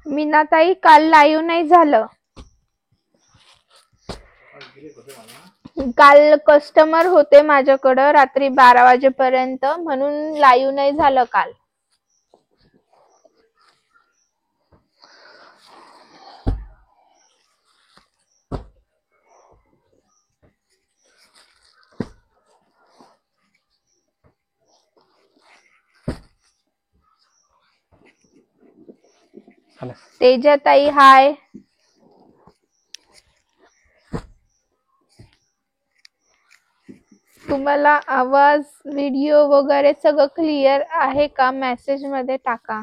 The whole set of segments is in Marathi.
मीनाताई काल लाईव्ह नाही झालं. काल कस्टमर होते माझ्याकडं रात्री 12 वाजेपर्यंत, म्हणून लाईव्ह नाही झालं काल. तेजाताई हाय. तुम्हाला आवाज व्हिडिओ वगैरे सगळं क्लिअर आहे का? मेसेज मध्ये टाका.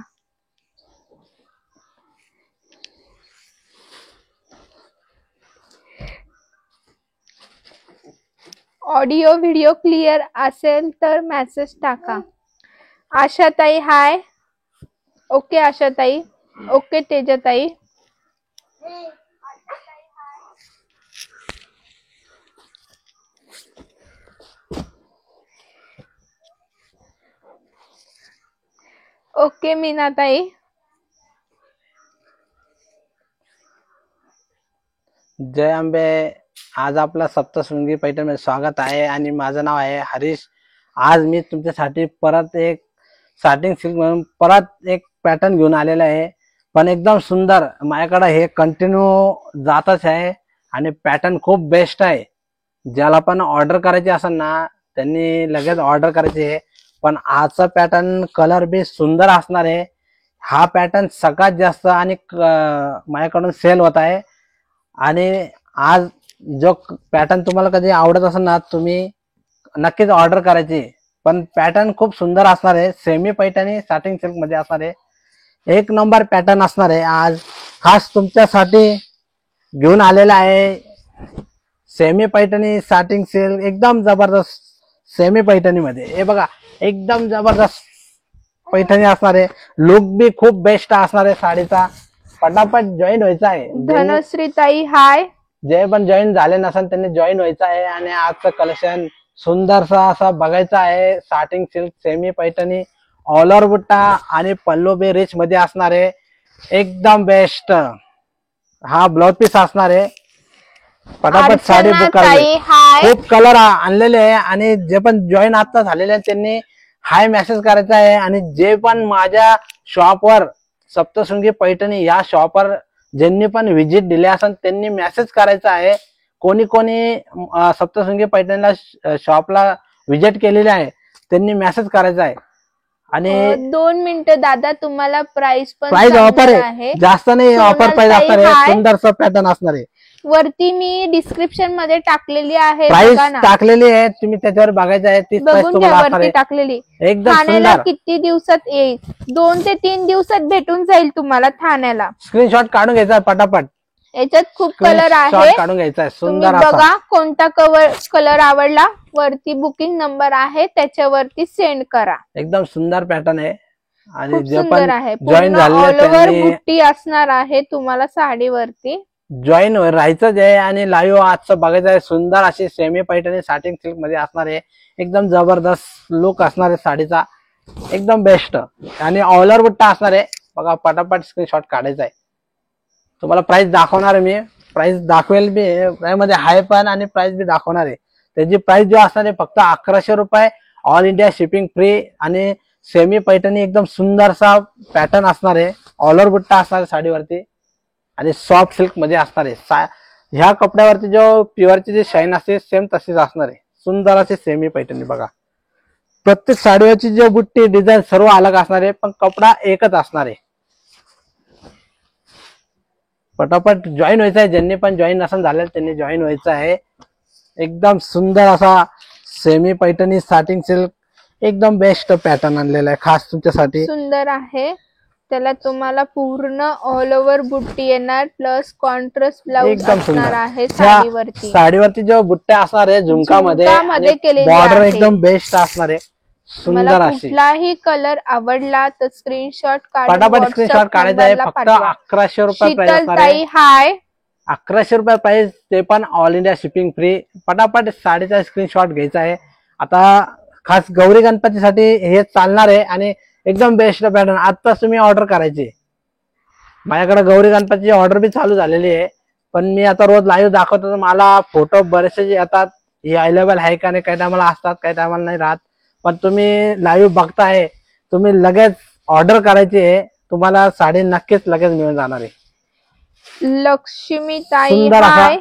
ऑडिओ व्हिडिओ क्लिअर असेल तर मेसेज टाका. आशाताई हाय. ओके आशाताई. ओके तेजाताई. ओके मीनाताई. जय अंबे. आज आपला सप्तशृंगी पैठण मध्ये स्वागत आहे आणि माझं नाव आहे हरीश. आज मी तुमच्यासाठी परत एक साटिंग सिल्क म्हणून परत एक पॅटर्न घेऊन आलेला आहे, पण एकदम सुंदर. माझ्याकडे हे कंटिन्यू जातच आहे आणि पॅटर्न खूप बेस्ट आहे. ज्याला पण ऑर्डर करायची असेल ना त्यांनी लगेच ऑर्डर करायची आहे. पण आजचा पॅटर्न कलर बी सुंदर असणार आहे. हा पॅटर्न सगळ्यात जास्त आणि माझ्याकडून सेल होत आहे. आणि आज जो पॅटर्न तुम्हाला कधी आवडत असेल ना तुम्ही नक्कीच ऑर्डर करायची. पण पॅटर्न खूप सुंदर असणार आहे. सेमी पैठणी साटिंग सिल्क मध्ये असणार आहे. एक नंबर पॅटर्न असणार आहे. आज खास तुमच्यासाठी घेऊन आलेला आहे. सेमी पैठणी साटिंग सिल्क एकदम जबरदस्त सेमी पैठणी मध्ये. हे बघा एकदम जबरदस्त पैठणी असणार आहे. लुक बी खूप बेस्ट असणार आहे साडीचा. पटापट जॉईन व्हायचा आहे. धनश्री ताई हाय. जे पण जॉईन झाले नसेल त्यांनी जॉईन व्हायचं आहे आणि आजचं कलेक्शन सुंदरसा असा बघायचा आहे. Satin silk semi Paithani all over बुट्टा आणि पल्लू बी रिच मध्ये असणार आहे. एकदम बेस्ट हा ब्लाउज पीस असणार आहे. पटापट साडी बुक करायची. खूप कलर आणलेले आहे आणि जे पण जॉईन आता झालेले आहेत त्यांनी हाय मेसेज करायचा आहे. आणि जे पण माझ्या शॉपवर सप्तशृंगी पैठणी या शॉपवर ज्यांनी पण व्हिजिट दिले असेल त्यांनी मेसेज करायचा आहे. कोणी कोणी सप्तशृंगी पैठणीला शॉपला व्हिजिट केलेले आहे त्यांनी मेसेज करायचा आहे. आणि 2 मिनिटं दादा तुम्हाला प्राइस पण ऑफर आहे. जास्त नाही ऑफर प्राइस असणार आहे. सुंदरसा पॅटर्न असणार आहे. वरती मी डिस्क्रिप्शन मध्ये टाकलेली आहे. प्राइस टाकलेली आहे तुम्ही त्याच्यावर बघायचं आहे. तीच प्राइस तुम्हाला वरती टाकलेली. एकदम ठाण्याला किती दिवसात येईल? 2 ते 3 दिवसात भेटून जाईल तुम्हाला ठाण्याला. स्क्रीनशॉट काढून घ्यायचा पटापट. याच्यात खूप कलर आहे. काढून घ्यायचा आहे. सुंदर बघा कोणता कलर आवडला. वरती बुकिंग नंबर आहे त्याच्यावरती सेंड करा. एकदम सुंदर पॅटर्न आहे आणि जे सुंदर पण आहे. जॉईन झालेले त्यांनी बुट्टी असणार आहे तुम्हाला साडीवरती. जॉईन राहायचंच आहे आणि लाईव्ह आजचं बघायचं आहे. सुंदर अशी सेमी पैठणी साटिंग सिल्क मध्ये असणार आहे. एकदम जबरदस्त लुक असणार आहे साडीचा. एकदम बेस्ट आणि ऑल ओव्हर बुट्टा असणार आहे. बघा पटापट स्क्रीनशॉट काढायचा आहे. तुम्हाला प्राइस दाखवणार आहे मी. प्राइस दाखवेल बी मध्ये हाय पण आणि प्राइस बी दाखवणार आहे. त्याची प्राइस जो असणार आहे फक्त 1100 रुपये. ऑल इंडिया शिपिंग फ्री आणि सेमी पैठणी एकदम सुंदरसा पॅटर्न असणार आहे. ऑल ओव्हर बुट्टा असणार आहे साडीवरती आणि सॉफ्ट सिल्क मध्ये असणार आहे. ह्या कपड्यावरती जो प्युअरची जी शाईन असते सेम तशीच असणार आहे. सुंदर असे सेमी पैठणी बघा. प्रत्येक साडीवरची जो बुट्टी डिझाईन सर्व अलग असणार आहे, पण कपडा एकच असणार आहे. पटापट जॉईन व्हायचं आहे. ज्यांनी पण जॉईन नसेल झालेलं त्यांनी जॉईन व्हायचं आहे. एकदम सुंदर असा सेमी पैठणी साटिंग सिल्क एकदम बेस्ट पॅटर्न आणलेला आहे खास तुमच्यासाठी. सुंदर आहे. त्याला तुम्हाला पूर्ण ऑल ओव्हर बुट्टी येणार प्लस कॉन्ट्रास्ट ब्लाउज एकदम असणार सुंदर. आहे साडीवरती. साडीवरती जो बुट्ट्या असणार आहे झुमकामध्ये केलेली बॉर्डर आहे. एकदम बेस्ट असणार आहे. सुंदर मला अशी कुठलाही कलर आवडला तर स्क्रीनशॉट पटापट स्क्रीनशॉट काढायचा आहे. फक्त 1100 रुपये प्राइस असणार आहे. शीतलताई हाय. 1100 रुपये प्राइस, ते पण ऑल इंडिया शिपिंग फ्री. पटापट साडीचा स्क्रीनशॉट घ्यायचा आहे. आता खास गौरी गणपतीसाठी हे चालणार आहे आणि एकदम बेस्ट पॅटर्न आत्ताच तुम्ही ऑर्डर करायची. माझ्याकडे गौरी गणपतीची ऑर्डर बी चालू झालेली आहे, पण मी आता रोज लाईव्ह दाखवतो तर मला फोटो बरेचसे जे येतात हे अवेलेबल आहे का नाही, काही टायमाला असतात काही टायमाला नाही राहत. पण तुम्ही लाईव्ह बघताय, तुम्ही लगेच ऑर्डर करायची आहे. तुम्हाला साडी नक्कीच लगेच मिळून जाणार आहे. लक्ष्मीताई सुंदर असा हाय.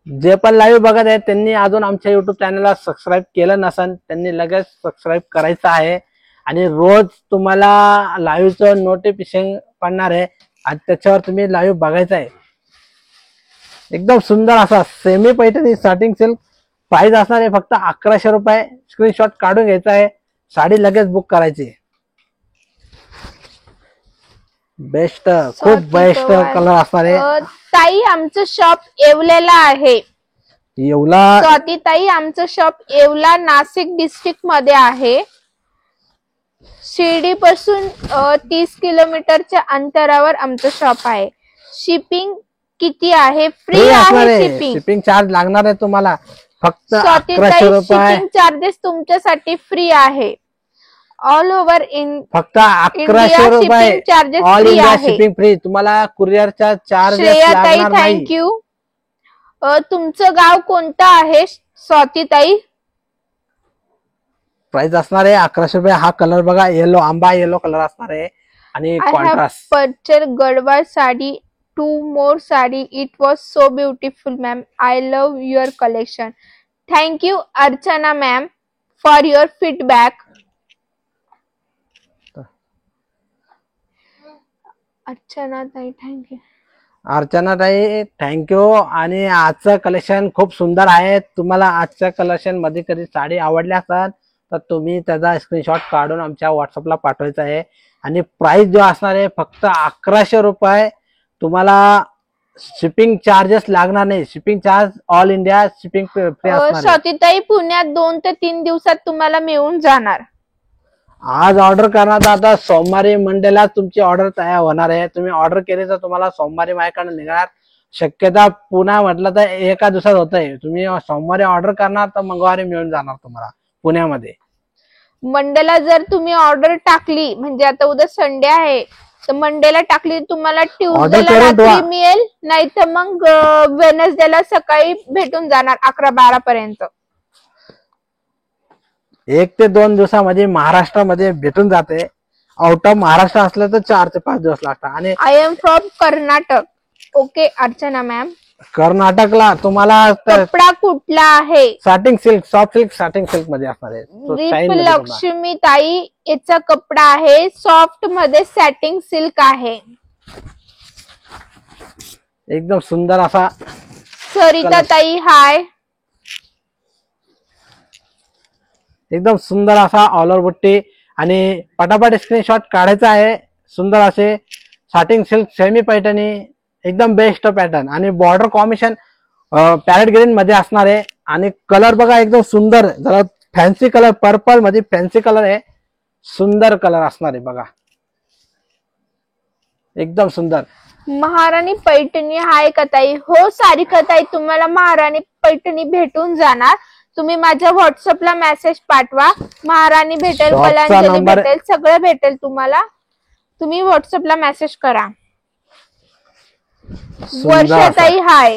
जे पण लाईव्ह बघत आहेत त्यांनी अजून आमच्या युट्यूब चॅनलला सबस्क्राईब केलं नसेल त्यांनी लगेच सबस्क्राईब करायचं आहे. आणि रोज तुम्हाला लाईव्हचं नोटिफिकेशन पडणार आहे आणि त्याच्यावर तुम्ही लाईव्ह बघायचं आहे. एकदम सुंदर असा semi Paithani starting silk price असणार आहे फक्त 1100 रुपये. स्क्रीनशॉट काढून घ्यायचा आहे. साडी लगेच बुक करायची. बेस्ट, खूप बेस्ट कलर असणार आहे. ताई आमचं शॉप येवल्याला आहे. येवला स्वाती ताई आमचं शॉप येवला नाशिक डिस्ट्रिक्ट मध्ये आहे. शिर्डी पासून 30 किलोमीटरच्या अंतरावर आमचं शॉप आहे. शिपिंग किती आहे? फ्री आहे शिपिंग. शिपिंग चार्ज लागणार आहे तुम्हाला फक्त स्वाती 1100 ताई रुपये. शिपिंग चार्जेस तुमच्यासाठी फ्री आहे. ऑल ओव्हर इन फक्त 1100 रुपये shipping charges all free India आहे. Shipping free. तुम्हाला कुरिअरचा चार्ज श्रेया ताई लागणार नाही. थँक्यू. तुमचं गाव कोणतं आहे स्वाती ताई? प्राइस असणार आहे 1100 रुपये. हा कलर बघा, येलो आंबा येलो कलर असणार आहे आणि I have contrast. purchased Gadwal sari, 2 more sari. It was so beautiful, ma'am. I love your collection. Thank you, Archana ma'am, for your feedback. Archana ताई थँक्यू. अर्चना ताई थँक्यू. आणि आजचं कलेक्शन खूप सुंदर आहे. तुम्हाला आजच्या कलेक्शन मध्ये कधी साडी आवडली असेल तर तुम्ही त्याचा स्क्रीनशॉट काढून आमच्या व्हॉट्सअपला पाठवायचा आहे. आणि प्राइस जो असणार आहे फक्त 1100 रुपये. तुम्हाला शिपिंग चार्जेस लागणार नाही. Shipping charge all India shipping free असणार आहे. स्वातीताई पुण्यात 2 ते 3 दिवसात तुम्हाला मिळून जाणार. आज ऑर्डर करणार तर आता सोमवारी मंडेला तुमची ऑर्डर तयार होणार आहे. तुम्ही ऑर्डर केली तर तुम्हाला सोमवारी माझ्याकडे निघणार. शक्यता पुन्हा म्हटलं तर एका दिवसात होत आहे. तुम्ही सोमवारी ऑर्डर करणार तर मंगळवारी मिळून जाणार तुम्हाला पुण्यामध्ये. मंडेला जर तुम्ही ऑर्डर टाकली म्हणजे आता उद्या संडे आहे तर मंडेला टाकली तुम्हाला ट्यूजडेला रात्री मिळेल, नाही तर मग वेनसडेला सकाळी भेटून जाणार 11-12 पर्यंत. 1 ते 2 दिवसामध्ये महाराष्ट्रामध्ये भेटून जाते. आउट ऑफ महाराष्ट्र असलं तर 4 ते 5 दिवस लागतात. आणि I am from Karnataka. Okay Archana ma'am. कर्नाटकला तुम्हाला कपडा कुठला आहे? Starting silk, soft silk starting silk मध्ये असणार आहे. लक्ष्मी ताई याचा कपडा आहे सॉफ्ट मध्ये सॅटिंग सिल्क आहे. एकदम सुंदर असा. सरिता ताई हाय. एकदम सुंदर असा ऑल ओव्हर बुट्टी आणि पटापट स्क्रीनशॉट काढायचा आहे. सुंदर असे स्टार्टिंग सिल्क सेमी पैठणी एकदम बेस्ट पॅटर्न आणि बॉर्डर कॉम्बिनेशन पॅरेट ग्रीन मध्ये असणार आहे. आणि कलर बघा एकदम सुंदर, जरा फॅन्सी कलर, पर्पल मध्ये फॅन्सी कलर आहे. सुंदर कलर असणार आहे बघा, एकदम सुंदर. महाराणी पैठणी हाय का ताई? हो सारिका ताई, तुम्हाला महाराणी पैठणी भेटून जाणार. तुम्ही माझ्या व्हॉट्सअपला मेसेज पाठवा. महाराणी भेटेल, कलांजली भेटेल, सगळं भेटेल तुम्हाला. तुम्ही व्हॉट्सअपला मेसेज करा. वर्षाताई हाय.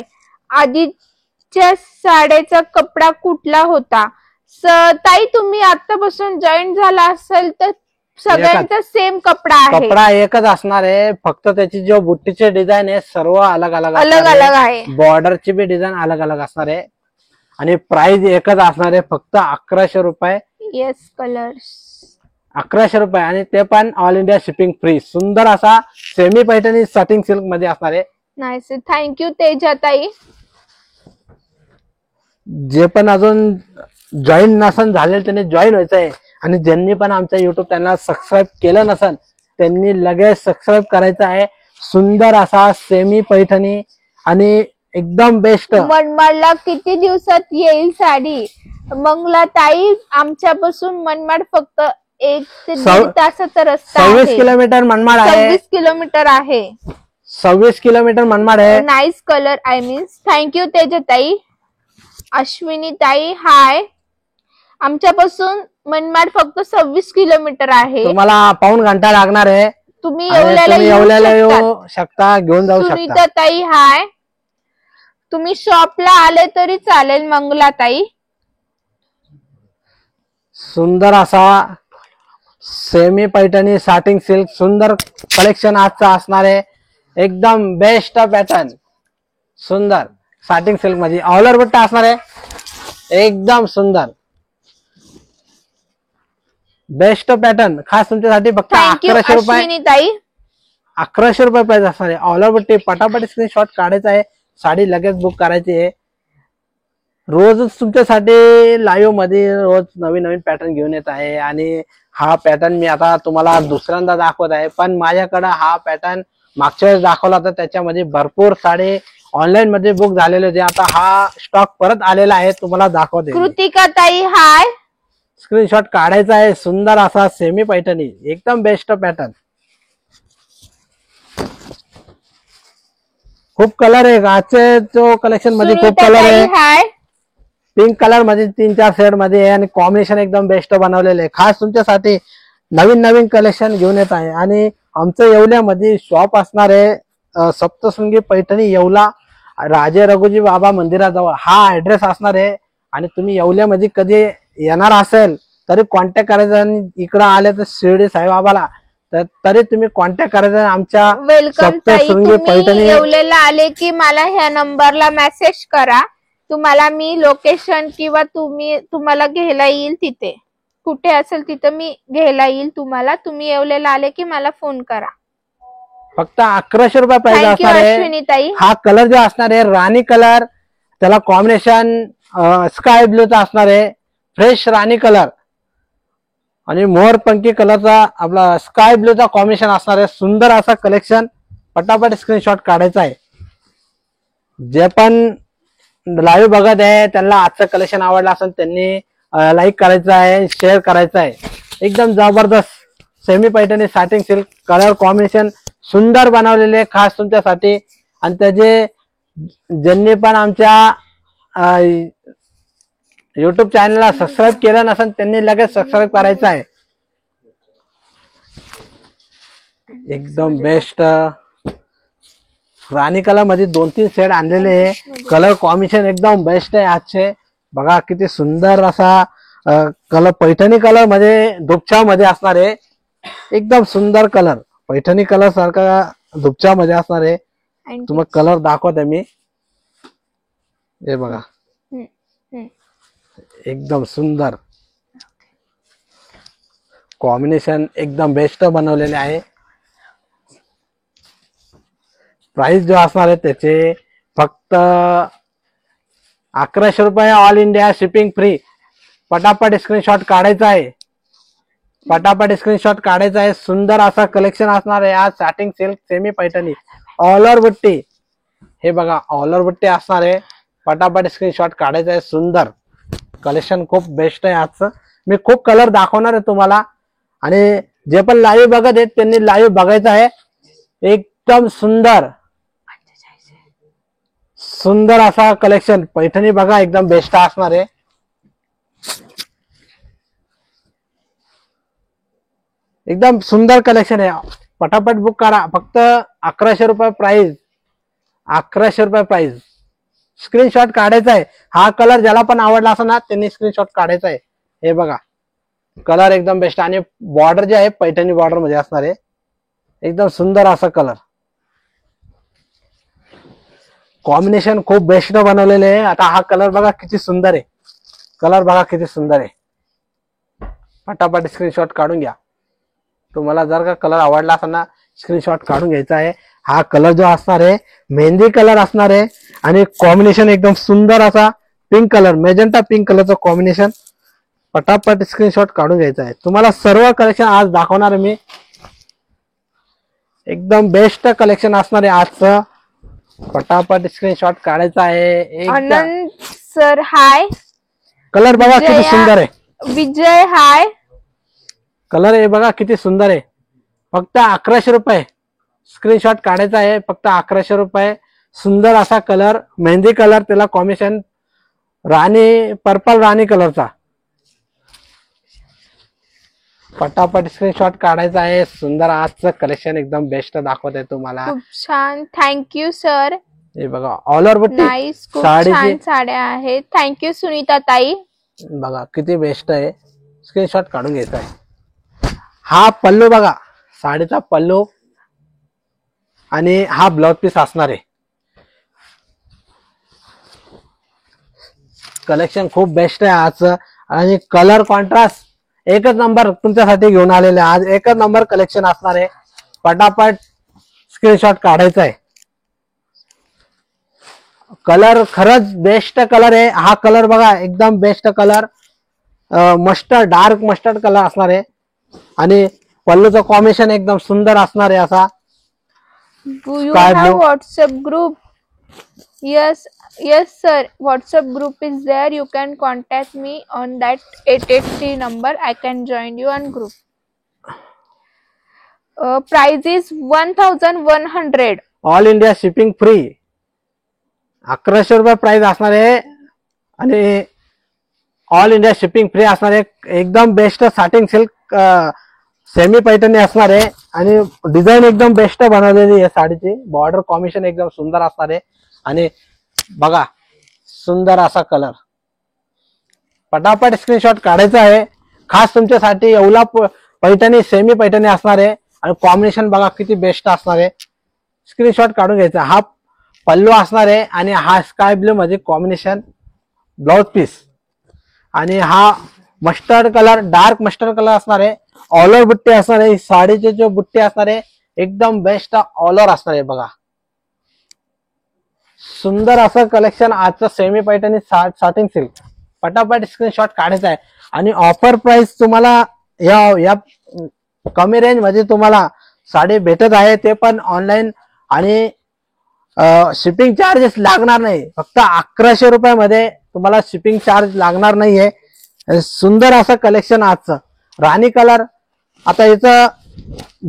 आधीच्या साड्याचा कपडा कुठला होता? ताई तुम्ही आतापासून जॉईन झाला असेल तर सगळ्यांचा सेम कपडा आहे, कपडा एकच असणार आहे, फक्त त्याची जो बुट्टीचे डिझाईन आहे सर्व अलग अलग अलग अलग आहे. बॉर्डरची बी डिझाईन अलग अलग असणार आहे आणि प्राइस एकच असणार आहे, फक्त 1100 रुपये. येस कलर्स 1100 रुपये आणि ते पण ऑल इंडिया शिपिंग फ्री. सुंदर असा सेमी पैठणी सटिंग सिल्क मध्ये असणार आहे. नाईस. थँक्यू तेजा ताई. जे पण अजून जॉईन नसन झाले त्यांनी जॉईन व्हायचं आहे आणि ज्यांनी पण आमच्या युट्यूब चॅनल सबस्क्राईब केलं नसन त्यांनी लगेच सबस्क्राईब करायचं आहे. सुंदर असा सेमी पैठणी आणि एकदम बेस्ट. मनमाडला किती दिवसात येईल साडी? मंगला ताई आमच्यापासून मनमाड फक्त 1 ते 1.5 तासाचा रस्ता 26 आहे. किलोमीटर मनमाड आहे. 26 किलोमीटर आहे. 26 किलोमीटर मनमाड आहे. Nice colour I means. Thank you Teja ताई. अश्विनी ताई हाय. आमच्यापासून मनमाड फक्त 26 किलोमीटर आहे. तुम्हाला पाऊण घंटा लागणार आहे. तुम्ही आणि येवल्याला तुम्ही येऊ येवल्याला शकता. येऊ शकता, घेऊन जाऊ शकता. सुनीता ताई हाय. तुम्ही शॉपला आले तरी चालेल मंगला ताई. सुंदर असा सेमी पैठणी साटिंग सिल्क सुंदर कलेक्शन आजचा असणार आहे. एकदम बेस्ट पॅटर्न सुंदर साटिंग सिल्क मध्ये ऑल ओव्हर बट्टा असणार आहे. एकदम सुंदर बेस्ट पॅटर्न खास तुमच्यासाठी फक्त थँक्यू 1100 रुपये. अश्विनी ताई. 1100 रुपये प्राइस असणार आहे. ऑल ओव्हर बट्टी पटापट स्क्रीनशॉट काढायचा आहे. साडी लगेच बुक करायची आहे. रोजच तुमच्यासाठी लाईव्ह मध्ये रोज नवीन नवीन पॅटर्न घेऊन येत आहे आणि हा पॅटर्न मी आता तुम्हाला दुसऱ्यांदा दाखवत आहे. पण माझ्याकडे हा पॅटर्न मागच्या वेळेस दाखवला होता त्याच्यामध्ये भरपूर साडी ऑनलाईन मध्ये बुक झालेले होते. आता हा स्टॉक परत आलेला आहे, तुम्हाला दाखवते. कृतिका ताई हाय. स्क्रीनशॉट काढायचा आहे. सुंदर असा सेमी पैठणी एकदम बेस्ट पॅटर्न. खूप कलर आहे आजचे जो कलेक्शन मध्ये खूप सुनीता कलर ताई आहे. हाय. पिंक कलर मध्ये 3-4 शेड मध्ये आहे आणि कॉम्बिनेशन एकदम बेस्ट बनवलेले आहे. खास तुमच्यासाठी नवीन नवीन कलेक्शन घेऊन येत आहे आणि आमचं येवल्यामध्ये शॉप असणार आहे सप्तशृंगी पैठणी येवला राजे रघुजी बाबा मंदिराजवळ हा ऍड्रेस असणार आहे. आणि तुम्ही येवल्यामध्ये कधी येणार असेल तरी कॉन्टॅक्ट करायचा आणि इकडं आले तर शिर्डी साईबाबाला तर तरी तुम्ही कॉन्टॅक्ट करायचा. आमच्या वेलकम ताई. सप्तशृंगी तुम्ही पैठणी येवलेला आले की मला ह्या नंबरला मेसेज करा. तुम्हाला मी लोकेशन किंवा तुम्हाला घ्यायला येईल तिथे कुठे असेल तिथं मी घ्यायला येईल तुम्हाला. तुम्ही येवलेला आले की मला फोन करा. फक्त 1100 रुपये प्राइस थँक्यू असणार आहे. अश्विनी ताई. हा कलर जो असणार आहे राणी कलर त्याला कॉम्बिनेशन स्काय ब्लूचा असणार आहे. फ्रेश राणी कलर आणि मोरपंखी कलरचा आपला स्काय ब्लूचा कॉम्बिनेशन असणार आहे. सुंदर असा कलेक्शन पटापट स्क्रीनशॉट काढायचा आहे. जे पण लाईव्ह बघत आहे त्यांना आजचं कलेक्शन आवडलं असेल त्यांनी लाईक करायचं आहे, शेअर करायचं आहे. एकदम जबरदस्त semi Paithani satin silk colour combination सुंदर बनवलेले खास तुमच्यासाठी. आणि त्याचे ज्यांनी पण आमच्या युट्यूब चॅनलला सबस्क्राईब केलं नसेल त्यांनी लगेच सबस्क्राईब करायचं आहे. एकदम बेस्ट राणी कलर मध्ये 2-3 शेड आणलेले आहे. कलर कॉम्बिनेशन एकदम बेस्ट आहे आजचे. बघा किती सुंदर असा कलर पैठणी कलर मध्ये धुपछाव मध्ये असणार आहे. एकदम सुंदर कलर पैठणी कलर सारखा धुपछाव मध्ये असणार आहे. तुम्हाला कलर दाखवते मी. हे बघा एकदम सुंदर कॉम्बिनेशन एकदम बेस्ट बनवलेले आहे. प्राइस जो असणार आहे त्याचे फक्त 1100 रुपये ऑल इंडिया शिपिंग फ्री. पटापट स्क्रीनशॉट काढायचा आहे. पटापट स्क्रीनशॉट काढायचा आहे. सुंदर असा कलेक्शन असणार आहे आज satin silk semi Paithani all over बुट्टी. हे बघा ऑल ओव्हर बुट्टी असणार आहे. पटापट स्क्रीनशॉट काढायचा आहे. सुंदर कलेक्शन खूप बेस्ट आहे आजचं. मी खूप कलर दाखवणार आहे तुम्हाला आणि जे पण लाईव्ह बघत आहेत त्यांनी लाईव्ह बघायचं आहे. एकदम सुंदर सुंदर असा कलेक्शन पैठणी बघा एकदम बेस्ट असणार आहे. एकदम सुंदर कलेक्शन आहे. पटापट बुक करा. फक्त 1100 रुपये प्राइस. 1100 रुपये प्राइस. स्क्रीनशॉट काढायचा आहे. हा कलर ज्याला पण आवडला असं ना त्यांनी स्क्रीनशॉट काढायचा आहे. हे बघा कलर एकदम बेस्ट आणि बॉर्डर जे आहे पैठणी बॉर्डर मध्ये असणार आहे. एकदम सुंदर असा कलर कॉम्बिनेशन खूप बेस्ट बनवलेले आहे. आता हा कलर बघा किती सुंदर आहे. कलर बघा किती सुंदर आहे. पटापट स्क्रीनशॉट काढून घ्या. तुम्हाला जर का कलर आवडला असेल ना स्क्रीनशॉट काढून घ्यायचा आहे. हा कलर जो असणार आहे मेहंदी कलर असणार आहे आणि कॉम्बिनेशन एकदम सुंदर असा पिंक कलर मेजेंटा पिंक कलरचं कॉम्बिनेशन. पटापट स्क्रीनशॉट काढून घ्यायचा आहे. तुम्हाला सर्व कलेक्शन आज दाखवणार आहे मी. एकदम बेस्ट कलेक्शन असणार आहे आजचं. पटापट स्क्रीनशॉट काढायचा आहे. आनंद सर हाय. कलर बघा किती सुंदर आहे. विजय हाय. कलर आहे बघा किती सुंदर आहे. फक्त 1100 रुपये स्क्रीनशॉट काढायचा आहे. फक्त 1100 रुपये. सुंदर असा कलर मेहंदी कलर त्याला कॉम्बिनेशन राणी पर्पल राणी कलरचा. पटापट स्क्रीनशॉट काढायचा आहे. सुंदर आजचं कलेक्शन एकदम बेस्ट दाखवत आहे तुम्हाला. खूप छान. Thank you sir. हे बघा ऑल ओव्हर बुट्टी नाईस. खूप छान साड्या आहेत. थँक्यू सुनीता ताई. बघा किती बेस्ट आहे. स्क्रीनशॉट काढून घ्यायचा आहे. हा पल्लू बघा साडीचा पल्लू आणि हा ब्लाउज पीस असणार आहे. कलेक्शन खूप बेस्ट आहे आजचं आणि कलर कॉन्ट्रास्ट एकच नंबर तुमच्यासाठी घेऊन आलेले आज. एकच नंबर कलेक्शन असणार आहे. पटापट स्क्रीनशॉट काढायचा आहे. कलर खरंच बेस्ट कलर आहे. हा कलर बघा एकदम best colour mustard dark mustard colour असणार आहे आणि पल्लूचं कॉम्बिनेशन एकदम सुंदर असणार आहे असा. Do you have WhatsApp group? Yes, sir. WhatsApp group is there. You can contact me on that 883 number. I can join you on group. Price is 1100. All India shipping free. 1100 रुपये प्राइस असणार आहे आणि ऑल इंडिया शिपिंग फ्री असणार आहे. एकदम best satin silk semi Paithani असणार आहे आणि डिझाईन एकदम बेस्ट बनवलेली आहे साडीची. बॉर्डर कॉम्बिनेशन एकदम सुंदर असणार आहे आणि बघा सुंदर असा कलर. पटापट स्क्रीनशॉट काढायचा आहे. खास तुमच्यासाठी येवला पैठणी सेमी पैठणी असणार आहे आणि कॉम्बिनेशन बघा किती बेस्ट असणार आहे. स्क्रीनशॉट काढून घ्यायचा. हा पल्लू असणार आहे आणि हा स्काय ब्लू मध्ये कॉम्बिनेशन ब्लाउज पीस आणि हा mustard colour dark mustard colour असणार आहे. ऑल ओव्हर बुट्टी असणार आहे. साडीचे जो बुट्टी असणार आहे एकदम बेस्ट ऑल ओव्हर असणार आहे. बघा सुंदर असं कलेक्शन आजचं सेमी पैठणी साटिंग सिल्क. पटापट स्क्रीनशॉट काढायचा आहे आणि ऑफर प्राइस तुम्हाला या कमी रेंज मध्ये तुम्हाला साडी भेटत आहे ते पण ऑनलाईन आणि शिपिंग चार्जेस लागणार नाही. फक्त 1100 रुपयामध्ये तुम्हाला शिपिंग चार्ज लागणार नाहीये. सुंदर असं कलेक्शन आजचं राणी कलर. आता याचं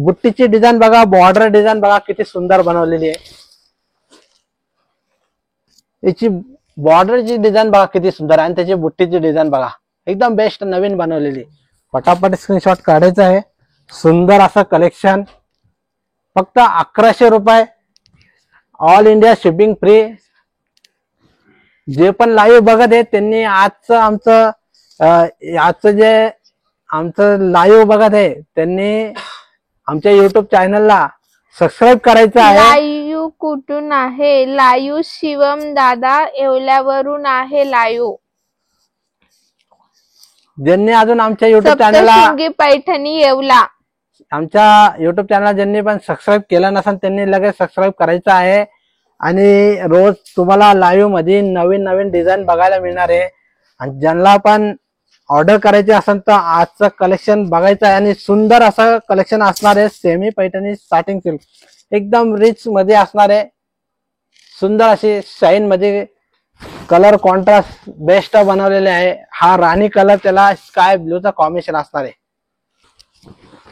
बुट्टीची डिझाईन बघा बॉर्डर डिझाईन बघा किती सुंदर बनवलेली आहे. याची बॉर्डरची डिझाईन बघा किती सुंदर आणि त्याची बुट्टीची डिझाईन बघा एकदम बेस्ट नवीन बनवलेली. पटापट स्क्रीनशॉट काढायचा आहे. सुंदर असं कलेक्शन फक्त 1100 रुपये. All India shipping free. जे पण लाईव्ह बघत आहे त्यांनी आजचं जे आमचं लाईव्ह बघत आहे त्यांनी आमच्या युट्यूब चॅनलला सबस्क्राईब करायचं आहे. लाईव्ह कुठून आहे? लाईव्ह शिवम दादा येवल्यावरून आहे लाईव्ह. ज्यांनी अजून आमच्या युट्यूब चॅनलला सप्तशृंगी पैठणी येवला आमच्या युट्यूब चॅनलला ज्यांनी पण सबस्क्राईब केलं नसेल त्यांनी लगेच सबस्क्राईब करायचं आहे आणि रोज तुम्हाला लाईव्ह मध्ये नवीन नवीन डिझाईन बघायला मिळणार आहे. आणि ज्यांना पण ऑर्डर करायची असेल तर आजचं कलेक्शन बघायचं आहे आणि सुंदर असं कलेक्शन असणार आहे. सेमी पैठणी स्टार्टिंग सिल्क एकदम रिच मध्ये असणार आहे. सुंदर अशी शाईन मध्ये कलर कॉन्ट्रास्ट बेस्ट बनवलेले आहे. हा राणी कलर त्याला स्काय ब्लूचा कॉम्बिनेशन असणार आहे.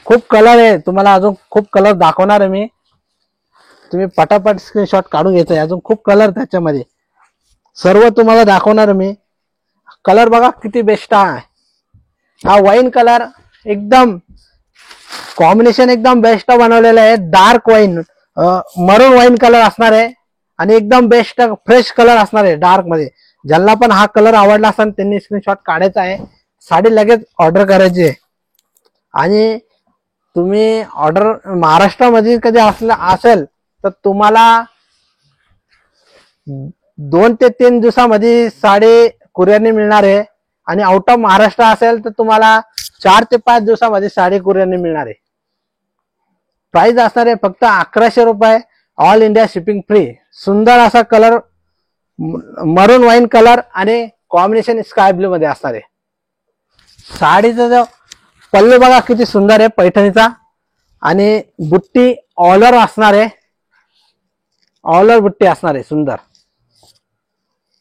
खूप कलर आहे. तुम्हाला अजून खूप कलर दाखवणार आहे मी. तुम्ही पटापट स्क्रीनशॉट काढून घ्यायचा आहे. अजून खूप कलर त्याच्यामध्ये सर्व तुम्हाला दाखवणार मी. कलर बघा किती बेस्ट आहे. हा वाईन कलर एकदम कॉम्बिनेशन एकदम बेस्ट बनवलेलं आहे. डार्क वाईन मरून वाईन कलर असणार आहे आणि एकदम बेस्ट फ्रेश कलर असणार आहे डार्क मध्ये. ज्यांना पण हा कलर आवडला असेल त्यांनी स्क्रीनशॉट काढायचा आहे. साडी लगेच ऑर्डर करायची आहे. आणि तुम्ही ऑर्डर महाराष्ट्रामध्ये कधी असेल तर तुम्हाला 2 ते 3 दिवसामध्ये साडी कुरिअरने मिळणार आहे. आणि आउट ऑफ महाराष्ट्र असेल तर तुम्हाला 4 ते 5 दिवसामध्ये साडी कुरिअरने मिळणार आहे. प्राइस असणार आहे फक्त 1100 रुपये. All India shipping free. सुंदर असा कलर मरून वाईन कलर आणि कॉम्बिनेशन स्काय ब्लू मध्ये असणार आहे. साडीचा जो पल्लू बघा किती सुंदर आहे पैठणीचा. आणि बुट्टी ऑलर असणार आहे. ऑलर बुट्टी असणार आहे सुंदर.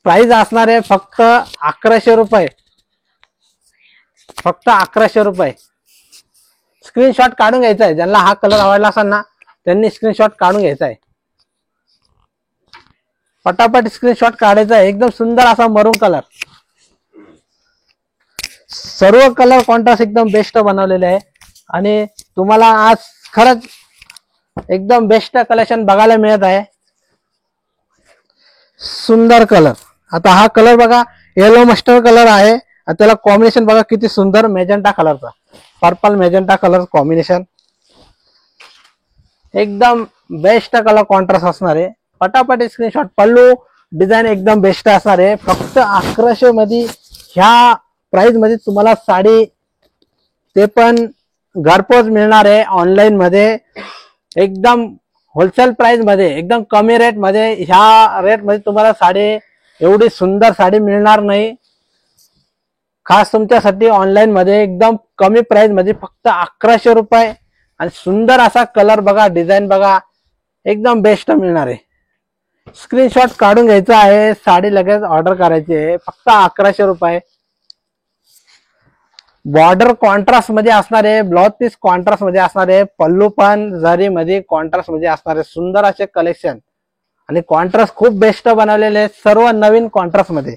प्राइस असणार आहे फक्त 1100 रुपये. फक्त 1100 रुपये. स्क्रीनशॉट काढून घ्यायचा आहे. ज्यांना हा कलर आवडला असेल ना त्यांनी स्क्रीनशॉट काढून घ्यायचा आहे. पटापट स्क्रीनशॉट काढायचा आहे. एकदम सुंदर असा मरून कलर. सर्व कलर कॉन्ट्रास्ट एकदम बेस्ट बनवलेले आहे. आणि तुम्हाला आज खरंच एकदम बेस्ट कलेक्शन बघायला मिळत आहे. सुंदर कलर. आता हा कलर बघा येलो मस्टर्ड कलर आहे. आणि त्याला कॉम्बिनेशन बघा किती सुंदर मेजेंटा कलरचा. पर्पल मेजेंटा कलर कॉम्बिनेशन एकदम बेस्ट कलर कॉन्ट्रास्ट असणार आहे. पटापट स्क्रीनशॉट. पल्लू डिझाईन एकदम बेस्ट असणार आहे. फक्त 1100 मध्ये ह्या प्राइस मध्ये तुम्हाला साडी ते पण घरपोच मिळणार आहे. ऑनलाईन मध्ये एकदम होलसेल प्राइस मध्ये एकदम कमी रेट मध्ये. ह्या रेट मध्ये तुम्हाला साडी एवढी सुंदर साडी मिळणार नाही. खास तुमच्यासाठी ऑनलाईन मध्ये एकदम कमी प्राइस मध्ये फक्त 1100 रुपये. आणि सुंदर असा कलर बघा डिझाईन बघा एकदम बेस्ट मिळणार आहे. स्क्रीनशॉट काढून घ्यायचा आहे. साडी लगेच ऑर्डर करायची आहे. फक्त 1100 रुपये. बॉर्डर कॉन्ट्रास्ट मध्ये असणार आहे. ब्लाउज पीस कॉन्ट्रास्ट मध्ये असणार आहे. पल्लू पण जरी मध्ये कॉन्ट्रास्ट मध्ये असणार आहे. सुंदर असे कलेक्शन. आणि कॉन्ट्रास्ट खूप बेस्ट बनवलेले आहे. सर्व नवीन कॉन्ट्रास्ट मध्ये.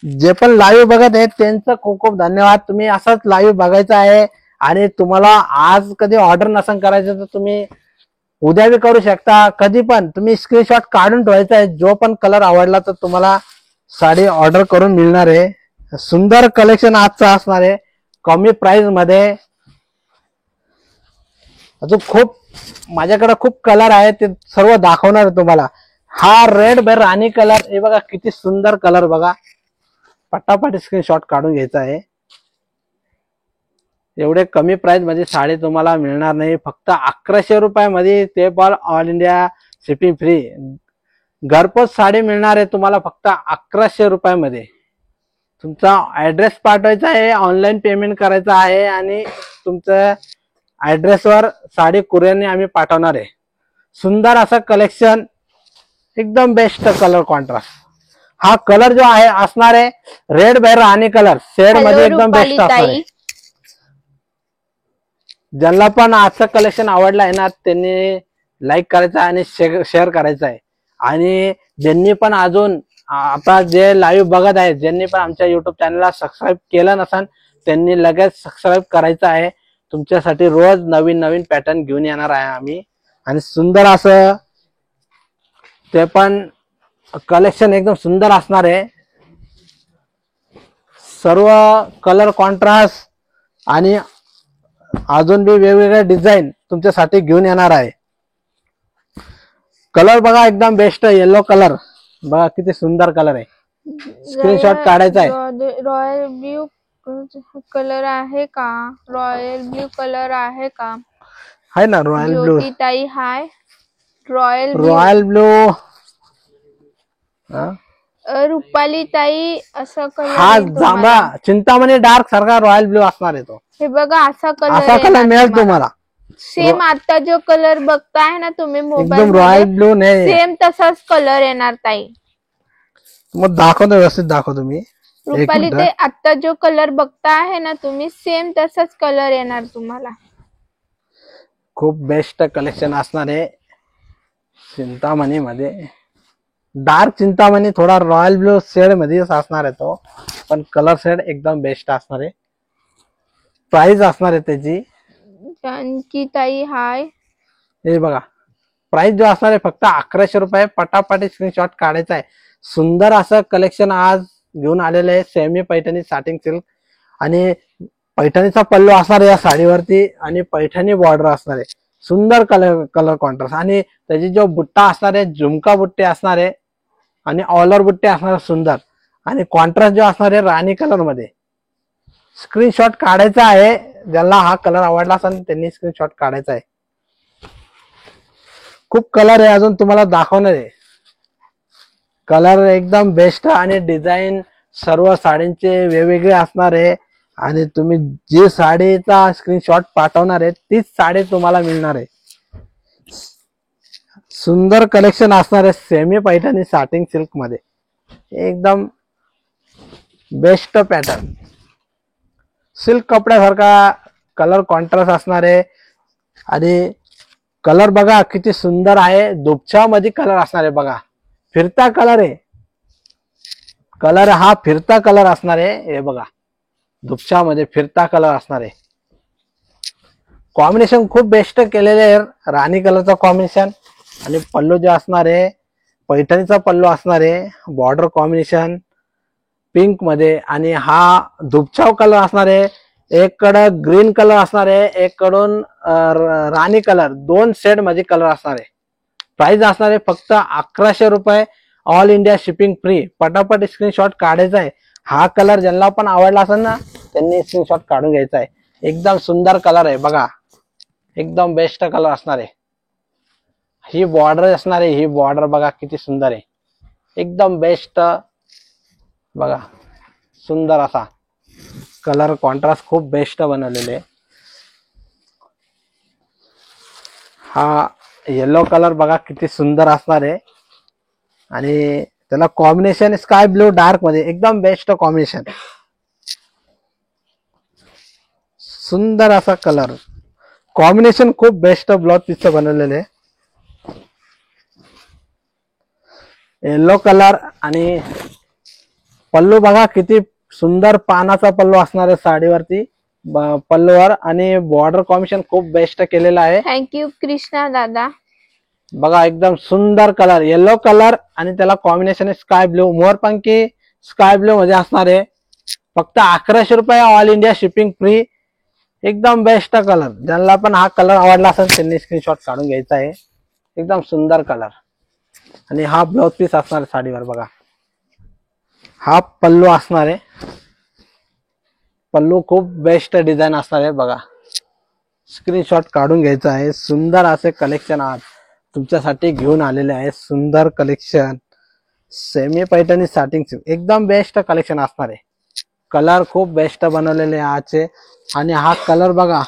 जे पण लाईव्ह बघत आहेत त्यांचं खूप खूप धन्यवाद. तुम्ही असंच लाईव्ह बघायचं आहे. आणि तुम्हाला आज कधी ऑर्डर नसेल करायचं तर तुम्ही उद्या बी करू शकता. कधी पण तुम्ही स्क्रीनशॉट काढून ठेवायचा आहे. जो पण कलर आवडला तर तुम्हाला साडी ऑर्डर करून मिळणार आहे. सुंदर कलेक्शन आजचं असणार आहे कमी प्राइस मध्ये. अजून खूप माझ्याकडे खूप कलर आहे ते सर्व दाखवणार आहे तुम्हाला. हा रेड बेर राणी कलर हे बघा किती सुंदर कलर बघा. पटापट स्क्रीनशॉट काढून घ्यायचा आहे. एवढे कमी प्राइस मध्ये साडी तुम्हाला मिळणार नाही. फक्त 1100 रुपयामध्ये ते पण ऑल इंडिया शिपिंग फ्री. घरपोच साडी मिळणार आहे तुम्हाला फक्त 1100 रुपयामध्ये. तुमचा ऍड्रेस पाठवायचा आहे. ऑनलाईन पेमेंट करायचं आहे. आणि तुमच्या ऍड्रेसवर साडी कुरिअरने आम्ही पाठवणार आहे. सुंदर असं कलेक्शन एकदम बेस्ट कलर कॉन्ट्रास्ट. हा कलर जो आहे असणार आहे रेड बेर राणी कलर शेड मध्ये एकदम बेस्ट असणार आहे. ज्यांना पण आजचं कलेक्शन आवडलं आहे ना त्यांनी लाईक करायचं आहे आणि शेअर करायचं आहे. आणि ज्यांनी पण अजून आता जे लाईव्ह बघत आहेत ज्यांनी पण आमच्या युट्यूब चॅनलला सबस्क्राईब केलं नसेल त्यांनी लगेच सबस्क्राईब करायचं आहे. तुमच्यासाठी रोज नवीन नवीन पॅटर्न घेऊन येणार आहे आम्ही. आणि सुंदर असं ते पण कलेक्शन एकदम सुंदर असणार आहे. सर्व कलर कॉन्ट्रास्ट आणि अजून बी वेगवेगळे डिझाईन तुमच्यासाठी घेऊन येणार आहे. कलर बघा एकदम बेस्ट येलो कलर बघा किती सुंदर कलर आहे. स्क्रीनशॉट काढायचा आहे. रॉयल ब्ल्यू कलर आहे का? रॉयल ब्ल्यू कलर आहे का? आहे ना रॉयल ब्लू. ताई हाय. Royal blue. रुपाली ताई असं कलर हा जांभळा चिंतामणी डार्क सारखा रॉयल ब्लू असणार आहे तो. हे बघा असा असा कलर मिळेल तुम्हाला. सेम आता जो कलर बघताय ना तुम्ही मोबाईल एकदम रॉयल ब्लू नाही सेम तसाच कलर येणार ताई. मग दाखवतो व्यवस्थित दाखवतो मी. रुपाली ताई आता जो कलर बघता आहे ना तुम्ही सेम तसाच कलर येणार तुम्हाला. खूप बेस्ट कलेक्शन असणार आहे चिंतामणी मध्ये. डार्क चिंतामणी थोडा रॉयल ब्लू शेड मध्ये असणार आहे तो. पण कलर शेड एकदम बेस्ट असणार आहे. प्राइस असणार आहे त्याची. जानकी ताई हाय. हे बघा प्राइस जो असणार आहे फक्त 1100 रुपये. पटापट स्क्रीनशॉट काढायचा आहे. सुंदर असं कलेक्शन आज घेऊन आलेलं आहे सेमी पैठणी साटिंग सिल्क. आणि पैठणीचा पल्लू असणार आहे या साडीवरती आणि पैठणी बॉर्डर असणार आहे. सुंदर कलर कॉन्ट्रास्ट आणि त्याची जो बुट्टा असणार आहे झुमका बुट्टे असणार आहे आणि ऑलर बुट्टे असणार सुंदर. आणि कॉन्ट्रास्ट जो असणार आहे राणी कलर मध्ये. स्क्रीनशॉट काढायचा आहे. ज्यांना हा कलर आवडला असेल त्यांनी स्क्रीनशॉट काढायचा आहे. खूप कलर आहे अजून तुम्हाला दाखवणार आहे. कलर एकदम बेस्ट आणि डिझाईन सर्व साडींचे वेगवेगळे असणार आहे. आणि तुम्ही जी साडीचा स्क्रीनशॉट पाठवणार आहे तीच साडी तुम्हाला मिळणार आहे. सुंदर कलेक्शन असणार आहे सेमी पैठणी साटिंग सिल्क मध्ये. एकदम बेस्ट पॅटर्न. सिल्क कपड्यासारखा कलर कॉन्ट्रास्ट असणार आहे. आणि कलर बघा किती सुंदर आहे. दुपछाव मध्ये कलर असणार आहे बघा. फिरता कलर आहे. कलर हा फिरता कलर असणार आहे. हे बघा दुपछाव मध्ये फिरता कलर असणार आहे. कॉम्बिनेशन खूप बेस्ट केलेले आहे. राणी कलरचा कॉम्बिनेशन आणि पल्लू जे असणार आहे पैठणीचा पल्लू असणार आहे. बॉर्डर कॉम्बिनेशन पिंक मध्ये आणि हा दुपछाव कलर असणार आहे. एक कडं ग्रीन कलर असणार आहे एक कडून राणी कलर. दोन शेड मध्ये कलर असणार आहे. प्राइस असणार आहे फक्त 1100 रुपये. All India shipping free. पटापट स्क्रीनशॉट काढायचा आहे. हा कलर ज्यांना पण आवडला असेल ना त्यांनी स्क्रीनशॉट काढून घ्यायचा आहे. एकदम सुंदर कलर आहे बघा. एकदम बेस्ट कलर असणार आहे. ही बॉर्डर असणार आहे. ही बॉर्डर बघा किती सुंदर आहे. एकदम बेस्ट बघा. सुंदर असा कलर कॉन्ट्रास्ट खूप बेस्ट बनवलेले. हा येलो कलर बघा किती सुंदर असणार आहे. आणि त्याला कॉम्बिनेशन स्काय ब्लू डार्क मध्ये एकदम बेस्ट कॉम्बिनेशन. सुंदर असा कलर कॉम्बिनेशन खूप बेस्ट ब्लाउज पीसचं बनवलेलं आहे. येलो कलर आणि पल्लू बघा किती सुंदर पानाचा पल्लू असणार आहे साडीवरती पल्लूवर. आणि बॉर्डर कॉम्बिनेशन खूप बेस्ट केलेलं आहे. थँक्यू कृष्णा दादा. बघा एकदम सुंदर कलर येलो कलर आणि त्याला कॉम्बिनेशन स्काय ब्लू मोरपंखी स्काय ब्लू मध्ये असणार आहे. फक्त 1100 रुपये. All India shipping free. एकदम बेस्ट कलर. ज्यांना पण हा कलर आवडला असेल त्यांनी स्क्रीनशॉट काढून घ्यायचा आहे. एकदम सुंदर कलर. आणि हा ब्लाउज पीस असणार आहे साडीवर बघा. हा पल्लू असणार आहे. पल्लू खूप बेस्ट डिझाईन असणार आहे बघा. स्क्रीनशॉट काढून घ्यायचा आहे. सुंदर असे कलेक्शन आज तुमच्यासाठी घेऊन आलेले आहे. सुंदर collection semi Paithani satin silk एकदम बेस्ट कलेक्शन असणार आहे. कलर खूप बेस्ट बनवलेले आहे आजचे. आणि हा कलर बघा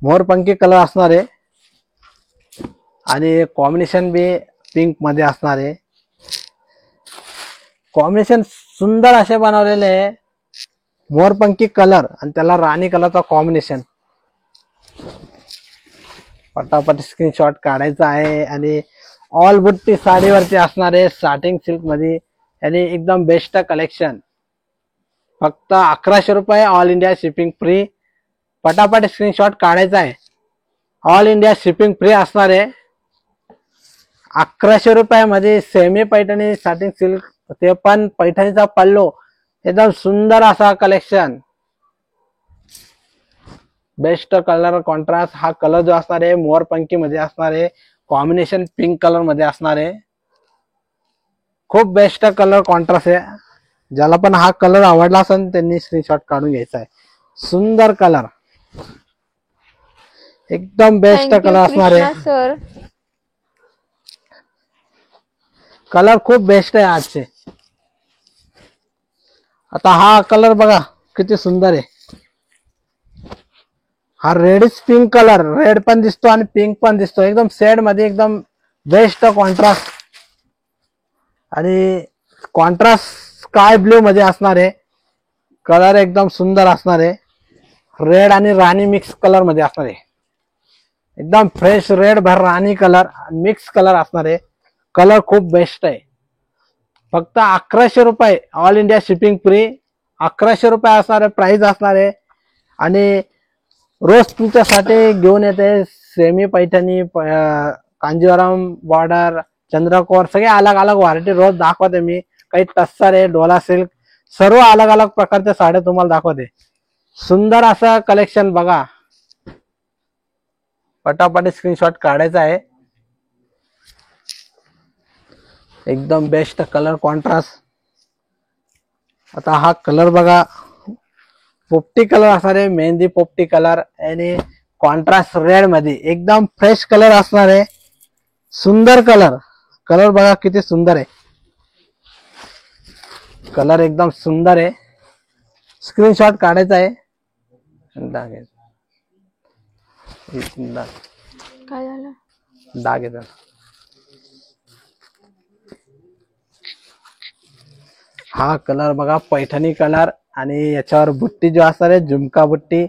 मोरपंखी कलर असणार आहे. आणि कॉम्बिनेशन बी पिंक मध्ये असणार आहे. कॉम्बिनेशन सुंदर असे बनवलेले आहे. मोरपंखी कलर आणि त्याला राणी कलरचा कॉम्बिनेशन. पटापट स्क्रीनशॉट काढायचा आहे. आणि ऑल बुट्टी साडीवरती असणार आहे साटिंग सिल्क मध्ये. आणि एकदम बेस्ट कलेक्शन. फक्त 1100 रुपये. All India shipping free. पटापट स्क्रीनशॉट काढायचा आहे. ऑल इंडिया शिपिंग फ्री असणार आहे. 1100 रुपयामध्ये सेमी पैठणी साटिंग सिल्क. ते पण पैठणीचा पल्लू एकदम सुंदर असा कलेक्शन. Best colour contrast. हा कलर जो असणार आहे मोरपंखी मध्ये असणार आहे. कॉम्बिनेशन पिंक कलर मध्ये असणार आहे. खूप बेस्ट कलर कॉन्ट्रास्ट आहे. ज्याला पण हा कलर आवडला असेल त्यांनी स्क्रीनशॉट काढून घ्यायचा आहे. सुंदर कलर एकदम बेस्ट कलर असणार आहे. सर कलर खूप बेस्ट आहे आजचे. आता हा कलर बघा किती सुंदर आहे. हा रेडिश पिंक कलर. रेड पण दिसतो आणि पिंक पण दिसतो. एकदम शेड मध्ये एकदम बेस्ट कॉन्ट्रास्ट. आणि कॉन्ट्रास्ट स्काय ब्लू मध्ये असणार आहे. कलर एकदम सुंदर असणार आहे. रेड आणि राणी मिक्स कलर मध्ये असणार आहे. एकदम फ्रेश रेड भर राणी कलर मिक्स कलर असणार आहे. कलर खूप बेस्ट आहे. फक्त 1100 रुपये. All India shipping free. 1100 रुपये असणार प्राइस असणार आहे. आणि रोज तुमच्यासाठी घेऊन येते सेमी पैठणी कांजीवरम बॉर्डर, चंद्रकोर सगळे अलग अलग व्हरायटी रोज दाखवते मी. काही टस्सर आहे, डोला सिल्क, सर्व अलग अलग प्रकारच्या साड्या तुम्हाला दाखवते. सुंदर असं कलेक्शन बघा. पटापट स्क्रीनशॉट काढायचा आहे. एकदम बेस्ट कलर कॉन्ट्रास्ट. आता हा कलर बघा, पोपटी कलर असणार आहे, मेहंदी पोपटी कलर आणि कॉन्ट्रास्ट रेड मध्ये एकदम फ्रेश कलर असणार आहे. सुंदर कलर. कलर बघा किती सुंदर आहे. कलर एकदम सुंदर आहे. स्क्रीनशॉट काढायचा आहे. काय झालं? डाग येतात. हा कलर बघा, पैठणी कलर आणि याच्यावर बुट्टी जो असणार आहे झुमका बुट्टी.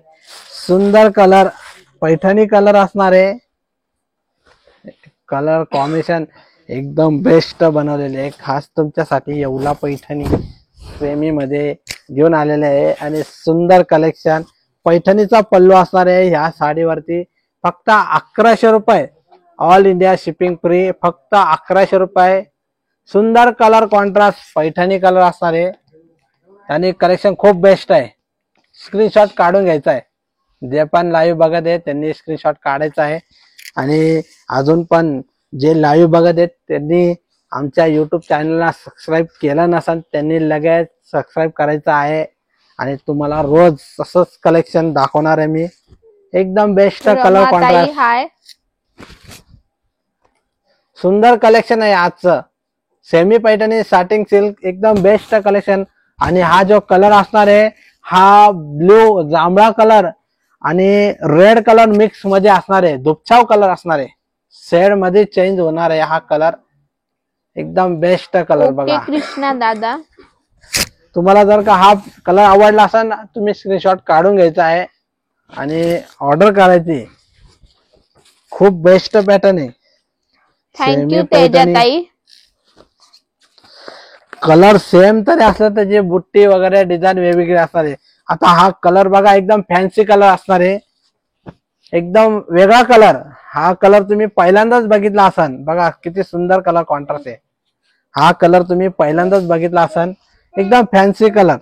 सुंदर कलर, पैठणी कलर असणार आहे. कलर कॉम्बिनेशन एकदम बेस्ट बनवलेले आहे. खास तुमच्यासाठी येवला पैठणी प्रेमी मध्ये घेऊन आलेले आहे आणि सुंदर कलेक्शन. पैठणीचा पल्लू असणार आहे ह्या साडीवरती. फक्त 1100 रुपये. All India shipping free. फक्त 1100 रुपये. सुंदर कलर कॉन्ट्रास्ट पैठणी कलर असणार आहे आणि कलेक्शन खूप बेस्ट आहे. स्क्रीनशॉट काढून घ्यायचा आहे. जे पण लाईव्ह बघत आहेत त्यांनी स्क्रीनशॉट काढायचा आहे. आणि अजून पण जे लाईव्ह बघत आहेत त्यांनी आमच्या युट्यूब चॅनलला सबस्क्राईब केलं नसेल त्यांनी लगेच सबस्क्राईब करायचं आहे. आणि तुम्हाला रोज असंच कलेक्शन दाखवणार आहे मी. एकदम बेस्ट कलर कॉन्ट्रास्ट. हाय, सुंदर कलेक्शन आहे आजचं. सेमी पैठणी साटिंग सिल्क एकदम बेस्ट कलेक्शन. आणि हा जो कलर असणार आहे हा ब्ल्यू जांभळा कलर आणि रेड कलर मिक्स मध्ये असणार आहे. धुपछाव कलर असणार आहे. शेड मध्ये चेंज होणार आहे हा कलर. एकदम बेस्ट कलर बघा. कृष्णा दादा, तुम्हाला जर का हा कलर आवडला असेल ना तुम्ही स्क्रीनशॉट काढून घ्यायचा आहे आणि ऑर्डर करायची. खूप बेस्ट पॅटर्न आहे. थँक्यू तेजाताई. कलर सेम तरी असलं तर जे बुट्टी वगैरे डिझाईन वेगवेगळे असणार आहे. आता हा कलर बघा एकदम फॅन्सी कलर असणार आहे. एकदम वेगळा कलर. हा कलर तुम्ही पहिल्यांदाच बघितला असाल. बघा किती सुंदर कलर कॉन्ट्रास्ट आहे. हा कलर तुम्ही पहिल्यांदाच बघितला असाल. एकदम फॅन्सी कलर.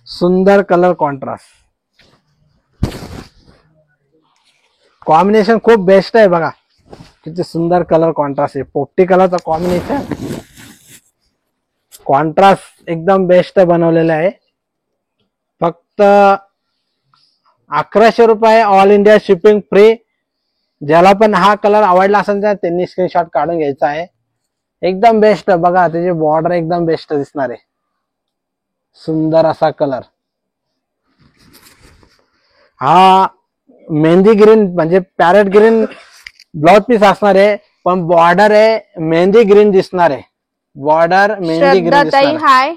सुंदर कलर कॉन्ट्रास्ट. कॉम्बिनेशन खूप बेस्ट आहे बघा. किती सुंदर कलर कॉन्ट्रास्ट आहे. पोपटी कलरचा कॉम्बिनेशन कॉन्ट्रास्ट एकदम बेस्ट बनवलेलं आहे. फक्त 1100 रुपये. All India shipping free. ज्याला पण हा कलर आवडला असेल तर त्यांनी स्क्रीनशॉट काढून घ्यायचा आहे. एकदम बेस्ट बघा. त्याची बॉर्डर एकदम बेस्ट दिसणार आहे. सुंदर असा कलर. हा मेहंदी ग्रीन म्हणजे पॅरेट ग्रीन ब्लाउज पीस असणार आहे पण बॉर्डर आहे मेहंदी ग्रीन दिसणार आहे. बॉर्डर मेहंदी ग्रीन दिसणार आहे. हाय,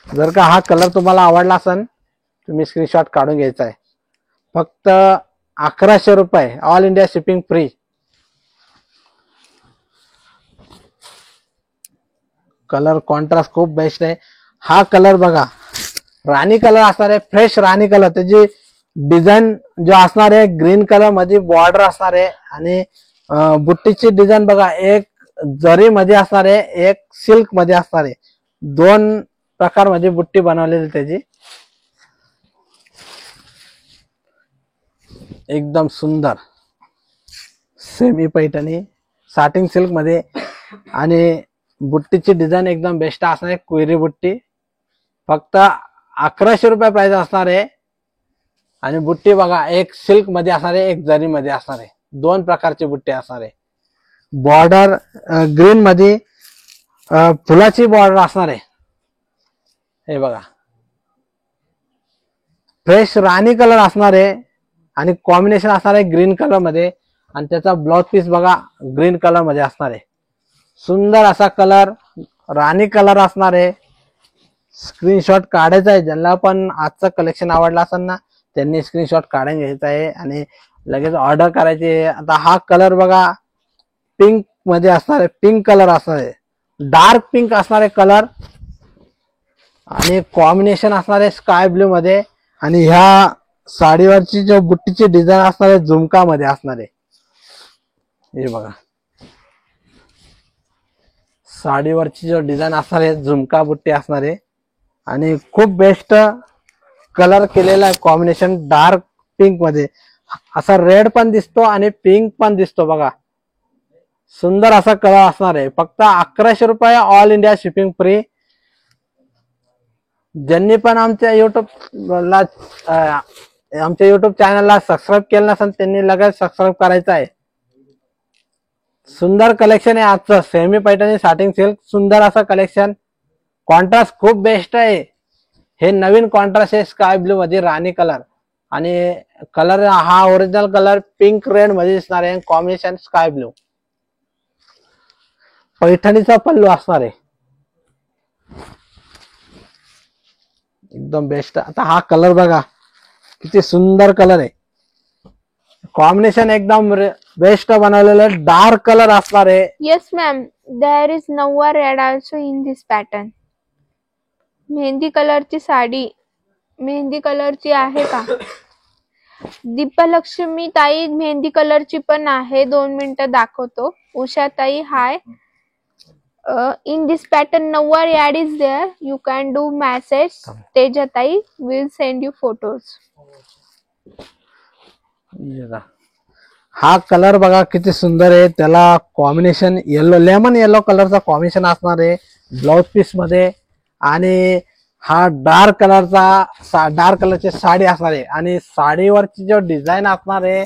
जर का हा कलर तुम्हाला आवडला असेल तुम्ही स्क्रीनशॉट काढून घ्यायचा आहे. फक्त 1100 रुपये. All India shipping free. Colour contrast खूप बेस्ट आहे. हा कलर बघा राणी कलर असणार आहे. फ्रेश राणी कलर. त्याची डिझाईन जो असणार आहे ग्रीन कलर मध्ये बॉर्डर असणार आहे आणि बुट्टीची डिझाईन बघा एक जरी मध्ये असणार आहे एक सिल्क मध्ये असणार आहे. दोन प्रकार मध्ये बुट्टी बनवलेली त्याची. एकदम सुंदर सेमी पैठणी साटिंग सिल्क मध्ये आणि बुट्टीची डिझाईन एकदम बेस्ट असणार आहे. क्वेरी बुट्टी. फक्त 1100 रुपये प्राइस असणार आहे. आणि बुट्टी बघा एक सिल्क मध्ये असणार आहे एक जरी मध्ये असणार आहे. दोन प्रकारची बुट्टी असणार आहे. बॉर्डर ग्रीन मध्ये फुलाची बॉर्डर असणार आहे. हे बघा फ्रेश राणी कलर असणार आहे आणि कॉम्बिनेशन असणार आहे ग्रीन कलर मध्ये आणि त्याचा ब्लाउज पीस बघा ग्रीन कलर मध्ये असणार आहे. सुंदर असा कलर राणी कलर असणार आहे. स्क्रीनशॉट काढायचा आहे. ज्यांना पण आजचं कलेक्शन आवडला असेल ना त्यांनी स्क्रीनशॉट काढून घ्यायचा आहे आणि लगेच ऑर्डर करायची आहे. आता हा कलर बघा पिंक मध्ये असणार आहे. पिंक कलर असणार आहे. डार्क पिंक असणार आहे कलर आणि कॉम्बिनेशन असणार आहे स्काय ब्लू मध्ये आणि ह्या साडीवरची जो बुट्टीची डिझाईन असणार आहे झुमका मध्ये असणार आहे. हे बघा साडीवरची जो डिझाईन असणार आहे झुमका बुट्टी असणार आहे आणि खूप बेस्ट कलर केलेला आहे. कॉम्बिनेशन डार्क पिंक मध्ये असा रेड पण दिसतो आणि पिंक पण दिसतो बघा. सुंदर असा कलर असणार आहे. फक्त 1100 रुपये, ऑल इंडिया शिपिंग फ्री. ज्यांनी पण आमच्या युट्यूब चॅनलला सबस्क्राईब केलं नसेल त्यांनी लगेच सबस्क्राईब करायचं आहे. सुंदर कलेक्शन आहे आजचं सेमी पैठणी साटिंग सिल्क. सुंदर असं कलेक्शन. कॉन्ट्रास्ट खूप बेस्ट आहे. हे नवीन कॉन्ट्रास्ट आहे स्काय ब्लू मध्ये राणी कलर आणि कलर हा ओरिजिनल कलर पिंक रेड मध्ये दिसणार आहे. Combination sky blue. पैठणीचा पल्लू असणार आहे एकदम बेस्ट. आता हा कलर बघा किती सुंदर कलर आहे. कॉम्बिनेशन एकदम बेस्ट बनवलेलं आहे. डार्क कलर असणार आहे. येस मॅम, देअर इज नऊवार red also in this pattern. Mehndi कलरची साडी मेहंदी कलरची आहे का? दीपलक्ष्मी ताई मेहंदी कलरची पण आहे. 2 मिनिटं दाखवतो. उषा ताई हाय. In this pattern nowhere ad is there, you can do message. Teja tai will send you photos. हा कलर बघा किती सुंदर आहे. त्याला कॉम्बिनेशन येलो लेमन येलो कलरचा कॉम्बिनेशन असणार आहे ब्लाउज पीस मध्ये आणि हा डार्क कलरची साडी असणार आहे आणि साडीवरची जो डिझाईन असणार आहे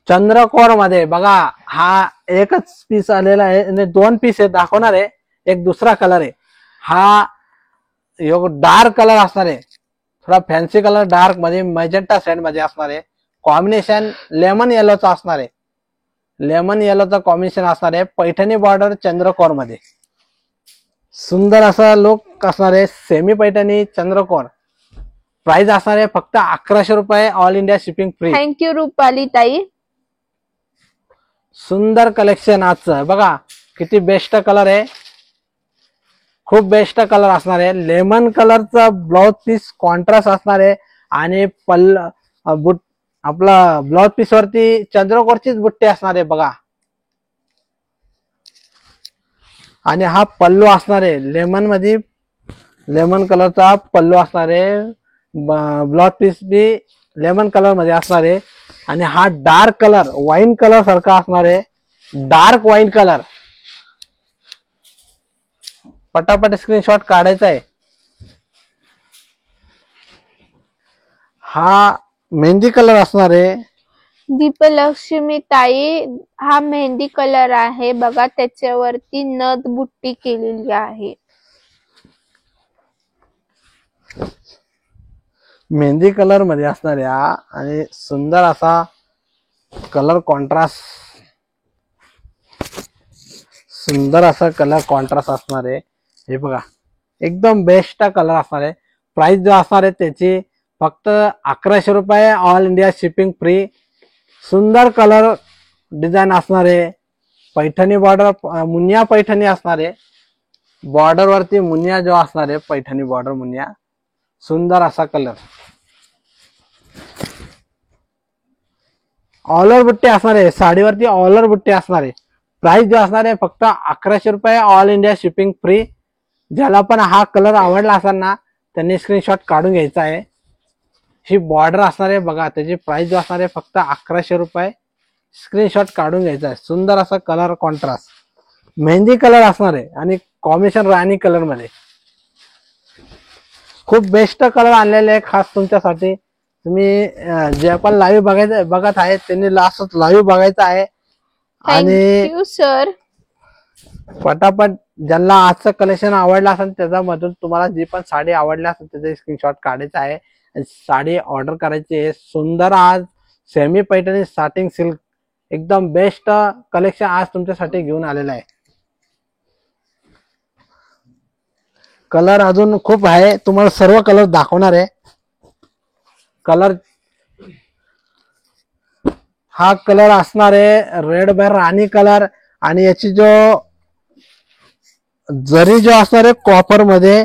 चंद्रकोर मध्ये बघा. हा एकच पीस आलेला आहे आणि 2 पीस आहे दाखवणार आहे. एक दुसरा कलर आहे. हा डार्क कलर असणार आहे. थोडा फॅन्सी कलर डार्क मध्ये मॅजेंटा शेड मध्ये असणार आहे. कॉम्बिनेशन लेमन येलोचा असणार आहे. लेमन येलोचा कॉम्बिनेशन असणार आहे. पैठणी बॉर्डर चंद्रकोर मध्ये सुंदर असा लुक असणार आहे. सेमी पैठणी चंद्रकोर. प्राइस असणार आहे फक्त 1100 रुपये, all India shipping free. Thank you Rupali ताई. सुंदर कलेक्शन आजचं बघा किती बेस्ट कलर आहे. खूप बेस्ट कलर असणार आहे. लेमन कलरचा ब्लाउज पीस कॉन्ट्रास्ट असणार आहे आणि आपला ब्लाउज पीस वरती चंद्रकोरचीच बुट्टी असणार आहे बघा. आणि हा पल्लू असणार आहे लेमन मध्ये. लेमन कलरचा पल्लू असणार आहे. ब्लाउज पीस बी लेमन कलर मध्ये असणार आहे आणि हा डार्क कलर वाईन कलर सारखा असणार आहे. Dark wine colour. पटापट स्क्रीनशॉट काढायचा आहे. हा मेहंदी कलर असणार आहे. दीपलक्ष्मी ताई हा मेहंदी कलर आहे बघा. त्याच्यावरती नथ बुट्टी केलेली आहे. मेहंदी कलर मध्ये असणार आहे आणि सुंदर असा कलर कॉन्ट्रास्ट. सुंदर असा कलर कॉन्ट्रास्ट असणार आहे. हे बघा एकदम बेस्ट कलर असणार आहे. प्राइस जो असणार आहे त्याची फक्त 1100 रुपये, ऑल इंडिया शिपिंग फ्री. सुंदर कलर डिझाईन असणार आहे. पैठणी बॉर्डर मुनिया पैठणी असणार आहे. बॉर्डर वरती मुनिया जो असणार आहे पैठणी बॉर्डर मुनिया. सुंदर असा कलर. ऑलर बुट्टी असणार आहे. साडीवरती ऑलर बुट्टी असणार आहे. प्राइस जो असणार आहे फक्त 1100 रुपये, ऑल इंडिया शिपिंग फ्री. ज्याला पण हा कलर आवडला असेल ना त्यांनी स्क्रीनशॉट काढून घ्यायचा आहे. ही बॉर्डर असणार आहे बघा. त्याची प्राइस जो असणार आहे फक्त 1100 रुपये. स्क्रीनशॉट काढून घ्यायचा आहे. सुंदर असा कलर कॉन्ट्रास्ट मेहंदी कलर असणार आहे आणि कॉम्बिनेशन राणी कलर मध्ये. खूप बेस्ट कलर आणलेले आहे खास तुमच्यासाठी. तुम्ही जे पण लाईव्ह बघत आहे त्यांनी लास्ट लाईव्ह बघायचं आहे. आणि सर पटापट ज्यांना आजचं कलेक्शन आवडलं असेल त्याच्यामधून तुम्हाला जी पण साडी आवडली असेल त्याचे स्क्रीनशॉट काढायचा आहे. साडी ऑर्डर करायची आहे. सुंदर आज सेमी पैठणी साटिंग सिल्क एकदम बेस्ट कलेक्शन आज तुमच्यासाठी घेऊन आलेलं आहे. कलर अजून खूप आहे. तुम्हाला सर्व कलर दाखवणार आहे. कलर हा कलर असणार आहे रेड बाय राणी कलर आणि याची जो जरी जो असणार आहे कॉपर मध्ये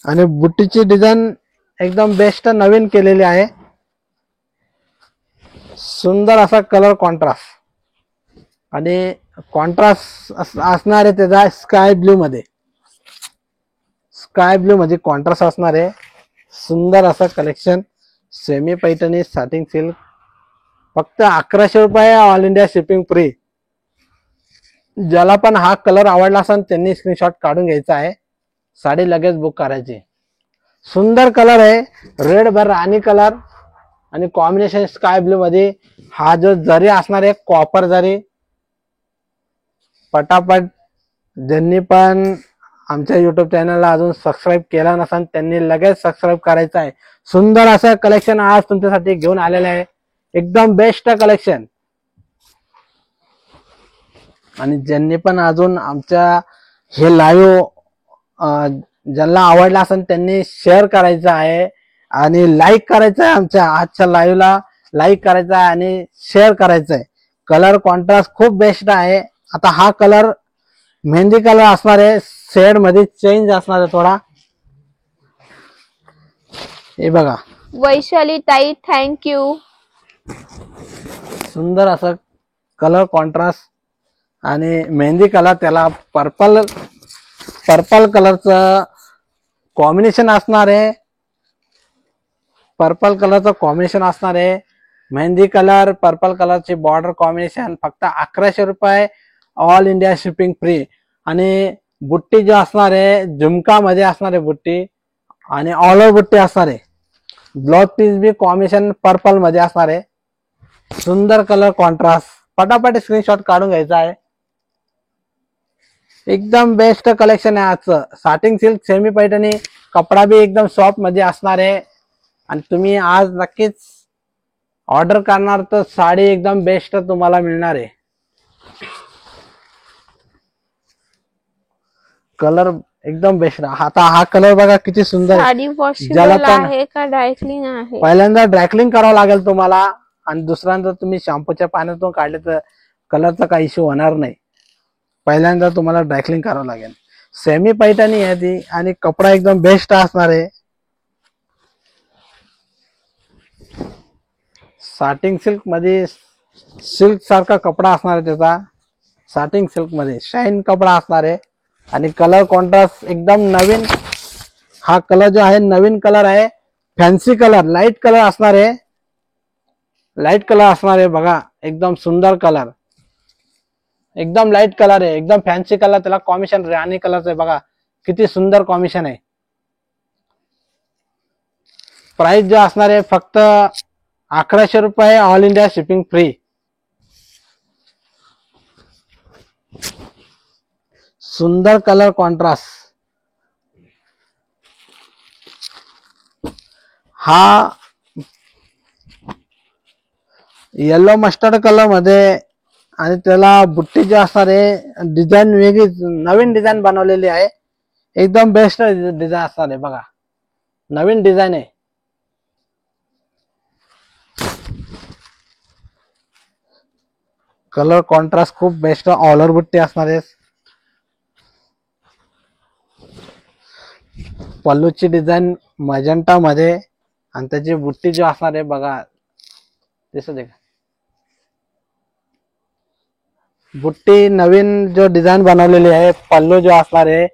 आणि बुट्टीची डिझाईन एकदम बेस्ट नवीन केलेली आहे. सुंदर असा कलर कॉन्ट्रास्ट आणि कॉन्ट्रास्ट असणार आहे त्याचा स्काय ब्ल्यू मध्ये. स्काय ब्ल्यू मध्ये कॉन्ट्रास्ट असणार आहे. सुंदर असं collection semi Paithani satin silk फक्त 1100 रुपये, ऑल इंडिया शिपिंग फ्री. ज्याला पण हा कलर आवडला असेल त्यांनी स्क्रीनशॉट काढून घ्यायचा आहे, साडी लगेच बुक करायची. सुंदर कलर आहे, रेड भर राणी कलर आणि कॉम्बिनेशन स्काय ब्लू मध्ये. हा जो जरी असणार आहे कॉपर जरी. पटापट ज्यांनी पण आमच्या युट्यूब चॅनलला अजून सबस्क्राईब केला नसेल त्यांनी लगेच सबस्क्राईब करायचं आहे. सुंदर असं कलेक्शन आज तुमच्यासाठी घेऊन आलेलं आहे, एकदम बेस्ट कलेक्शन. आणि ज्यांनी पण अजून आमच्या हे लाईव्ह ज्यांना आवडला असेल त्यांनी शेअर करायचं आहे आणि लाईक करायचं आहे. आमच्या आजच्या लाईव्हला लाईक करायचं आहे आणि शेअर करायचं आहे. कलर कॉन्ट्रास्ट खूप बेस्ट आहे. आता हा कलर मेहंदी कलर असणार आहे, शेड मध्ये चेंज असणार आहे थोडा. हे बघा वैशाली ताई, थँक्यू. सुंदर असं कलर कॉन्ट्रास्ट आणि मेहंदी कलर, त्याला पर्पल कलरचं कॉम्बिनेशन असणार आहे. पर्पल कलरचं कॉम्बिनेशन असणार आहे. मेहंदी कलर पर्पल कलरची बॉर्डर कॉम्बिनेशन फक्त 1100 रुपये, ऑल इंडिया शिपिंग फ्री. आणि बुट्टी जो असणार आहे झुमका मध्ये असणार आहे बुट्टी आणि ऑल ओव्हर बुट्टी असणार आहे. ब्लाउज पीस बी कॉम्बिनेशन पर्पल मध्ये असणार आहे. सुंदर कलर कॉन्ट्रास्ट, पटापट स्क्रीनशॉट काढून घ्यायचा आहे. एकदम बेस्ट कलेक्शन आहे आजचं. साटिंग सिल्क सेमी पैठणी, कपडा बी एकदम सॉफ्ट मध्ये असणार आहे. आणि तुम्ही आज नक्कीच ऑर्डर करणार तर साडी एकदम बेस्ट तुम्हाला मिळणार आहे. कलर एकदम बेस्ट. आता हा कलर बघा किती सुंदर आहे. साडी वॉशेबल आहे का ड्रायक्लीन आहे? पहिल्यांदा ड्रायक्लिंग करावं लागेल तुम्हाला आणि दुसऱ्यांदा तुम्ही शॅम्पूच्या पाण्यातून काढले तर कलरचा काही इश्यू होणार नाही. पहिल्यांदा तुम्हाला ड्रायक्लिंग करावं लागेल. सेमी पैठणी आहे ती आणि कपडा एकदम बेस्ट असणार आहे. साटिंग सिल्क मध्ये सिल्क सारखा कपडा असणार आहे त्याचा. साटिंग सिल्क मध्ये शाईन कपडा असणार आहे आणि कलर कॉन्ट्रास्ट एकदम नवीन. हा कलर जो आहे नवीन कलर आहे, फॅन्सी कलर, लाईट कलर असणार आहे. लाईट कलर असणार आहे बघा, एकदम सुंदर कलर, एकदम लाईट कलर आहे, एकदम फॅन्सी कलर. त्याला कॉम्बिनेशन राणी कलरचं आहे बघा, किती सुंदर कॉम्बिनेशन आहे. प्राइस जो असणार आहे फक्त 1100 रुपये, ऑल इंडिया शिपिंग फ्री. सुंदर कलर कॉन्ट्रास्ट. हा येलो मस्टर्ड कलर मध्ये आणि त्याला बुट्टी जी असणार आहे डिझाईन वेगळी, नवीन डिझाईन बनवलेली आहे. एकदम बेस्ट डिझाईन असणार आहे बघा, नवीन डिझाईन आहे. कलर कॉन्ट्रास्ट खूप बेस्ट, ऑल ओव्हर बुट्टी असणार आहे. पल्लूची डिझाईन मजेंटा मध्ये आणि त्याची बुट्टी जो असणार आहे बघा, दिसत आहे का? बुट्टी नवीन जो डिझाईन बनवलेली आहे. पल्लू जो असणार आहे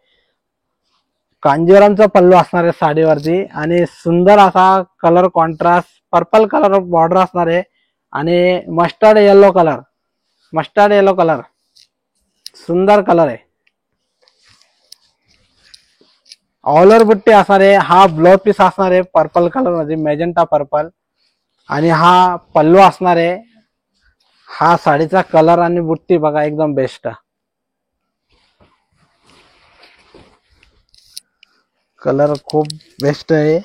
कांजीवरमचा पल्लू असणार आहे साडीवरती आणि सुंदर असा colour contrast, purple colour border असणार आहे आणि mustard yellow colour, mustard yellow colour, सुंदर कलर आहे. ऑल ओव्हर बुट्टी असणार आहे. हा ब्लाउज पीस असणार आहे पर्पल कलर मध्ये, मॅजेंटा पर्पल. आणि हा पल्लू असणार आहे. हा साडीचा कलर आणि बुट्टी बघा एकदम बेस्ट. कलर खूप बेस्ट आहे.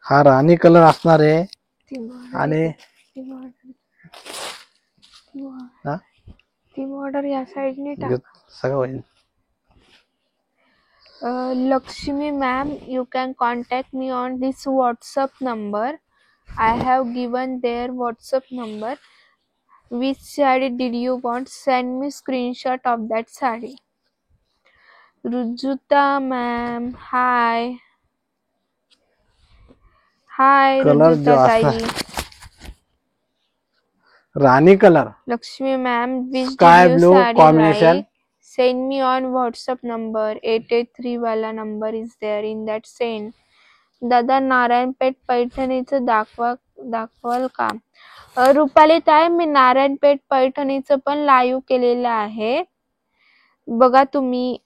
हा राणी कलर असणार आहे आणि ती बॉर्डर या साइडने टाक. सगळं होईल. Lakshmi ma'am, you can contact me on this WhatsApp number. I have given their WhatsApp number. Which saree did you want? Send me screenshot of that saree. Rujuta ma'am, hi. Hi colour जो ऋतुताई, राणी colour, Lakshmi ma'am, which Sky did you blue sari combination. Like? Send me on WhatsApp number 883 वाला number is there in that send. दादा नारायणपेठ पैठणीचं दाखवाल का? रुपाली ताई, मी नारायणपेठ पैठणीचं पण लाईव्ह केलेलं आहे, बघा तुम्ही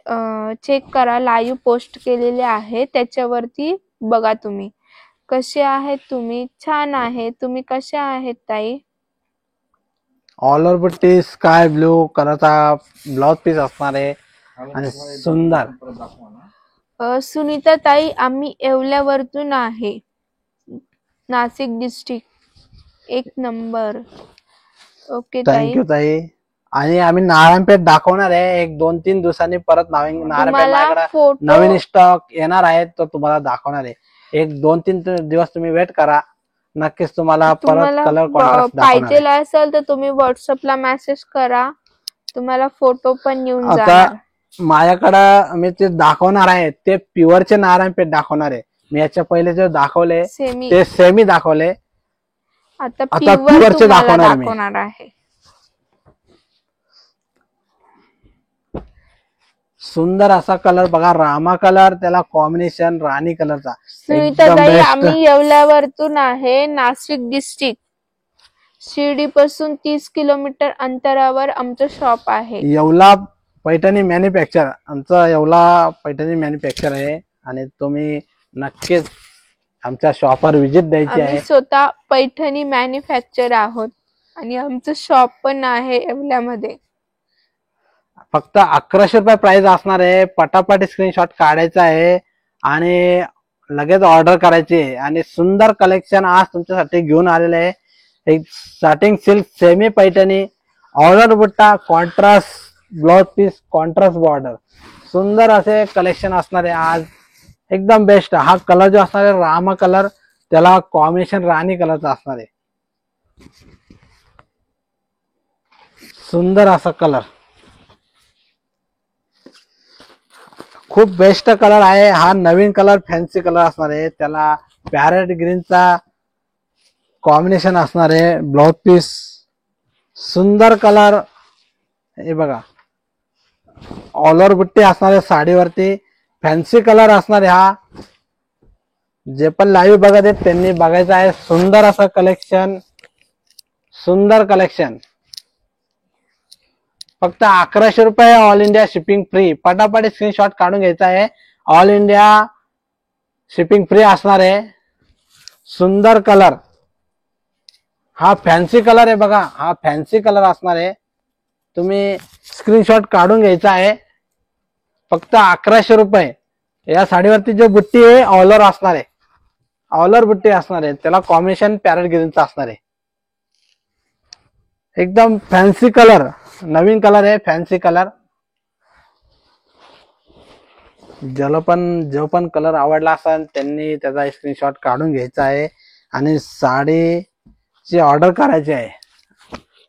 चेक करा. लाईव्ह पोस्ट केलेले आहे, त्याच्यावरती बघा तुम्ही. कसे आहेत तुम्ही? छान आहे. तुम्ही कशा आहेत ताई? ऑल ओव्हर बुट्टी स्काय ब्लू कलरचा ब्लाउज पीस असणार आहे आणि सुंदर. सुनीता ताई, आम्ही येवल्यावरतून आहे, नाशिक डिस्ट्रिक्ट. एक नंबर. ओके ताई, थँक्यू ताई. आणि आम्ही नारायणपेठ दाखवणार आहे 1-2-3 दिवसांनी. परत नारायणपेठ तुम्हाला माझ्याकडे फोटो नवीन स्टॉक येणार आहे, तो तुम्हाला दाखवणार आहे. 1-2-3 दिवस तुम्ही वेट करा, नक्कीच तुम्हाला परत तुम्हाला कलर कॉन्ट्रास्ट दाखवणार पाहिजे आहे. असेल तर तुम्ही व्हॉट्सअपला मेसेज करा, तुम्हाला फोटो पण येऊन आता जाणार. माझ्याकडं मी ते दाखवणार आहे, ते प्युअरचे नारायणपेठ दाखवणार आहे. मी याच्या पहिले जे दाखवले सेमी, ते सेमी दाखवले, आता आता प्युअर प्युअरचे तुम्हाला दाखवणार मी. दाखवणार आहे. सुंदर असा कलर बघा, रामा कलर, त्याला कॉम्बिनेशन राणी कलरचा. सुनीता एकदम ताई, best. आम्ही येवल्यावरतून आहे, नाशिक डिस्ट्रिक्ट. शिर्डी पासून 30 किलोमीटर अंतरावर आमचं शॉप आहे. येवला पैठणी मॅन्युफॅक्चर, आमचं येवला पैठणी मॅन्युफॅक्चर आहे आणि तुम्ही नक्कीच आमच्या शॉपवर व्हिजिट द्यायची आम्ही आहे. स्वतः पैठणी मॅन्युफॅक्चर आहोत आणि आमचं शॉप पण आहे येवल्यामध्ये. फक्त 1100 रुपये प्राइस असणार आहे. पटापट स्क्रीनशॉट काढायचा आहे आणि लगेच ऑर्डर करायची आहे. आणि सुंदर कलेक्शन आज तुमच्यासाठी घेऊन आलेलं आहे. एक starting silk semi Paithani, order बुट्टा, contrast blouse piece, contrast border, सुंदर असे कलेक्शन असणार आहे आज. एकदम बेस्ट. हा कलर जो असणार आहे रामा कलर, त्याला कॉम्बिनेशन राणी कलरचा असणार आहे. सुंदर असा कलर, खूप बेस्ट कलर आहे हा. नवीन कलर फॅन्सी कलर असणार आहे, त्याला पॅरेट ग्रीनचा कॉम्बिनेशन असणार आहे. ब्लाउज पीस सुंदर कलर, हे बघा ऑल ओव्हर बुट्टी असणार आहे साडीवरती. फॅन्सी कलर असणार आहे हा. जे पण लाईव्ह बघत आहेत त्यांनी बघायचं आहे. सुंदर असं कलेक्शन, सुंदर कलेक्शन. फक्त 1100 रुपये, ऑल इंडिया शिपिंग फ्री. पटापट स्क्रीनशॉट काढून घ्यायचा आहे. ऑल इंडिया शिपिंग फ्री असणार आहे. सुंदर कलर, हा फॅन्सी कलर आहे बघा, हा फॅन्सी कलर असणार आहे. तुम्ही स्क्रीनशॉट काढून घ्यायचा आहे. फक्त 1100 रुपये. या साडीवरती जो बुट्टी आहे ऑल ओव्हर असणार आहे, ऑल ओव्हर बुट्टी असणार आहे, त्याला कॉम्बिनेशन पॅरेट ग्रीनचा असणार आहे. एकदम फॅन्सी कलर, नवीन कलर आहे फॅन्सी कलर. जो पण कलर आवडला असेल त्यांनी त्याचा स्क्रीनशॉट काढून घ्यायचा आहे आणि साडीची ऑर्डर करायची आहे.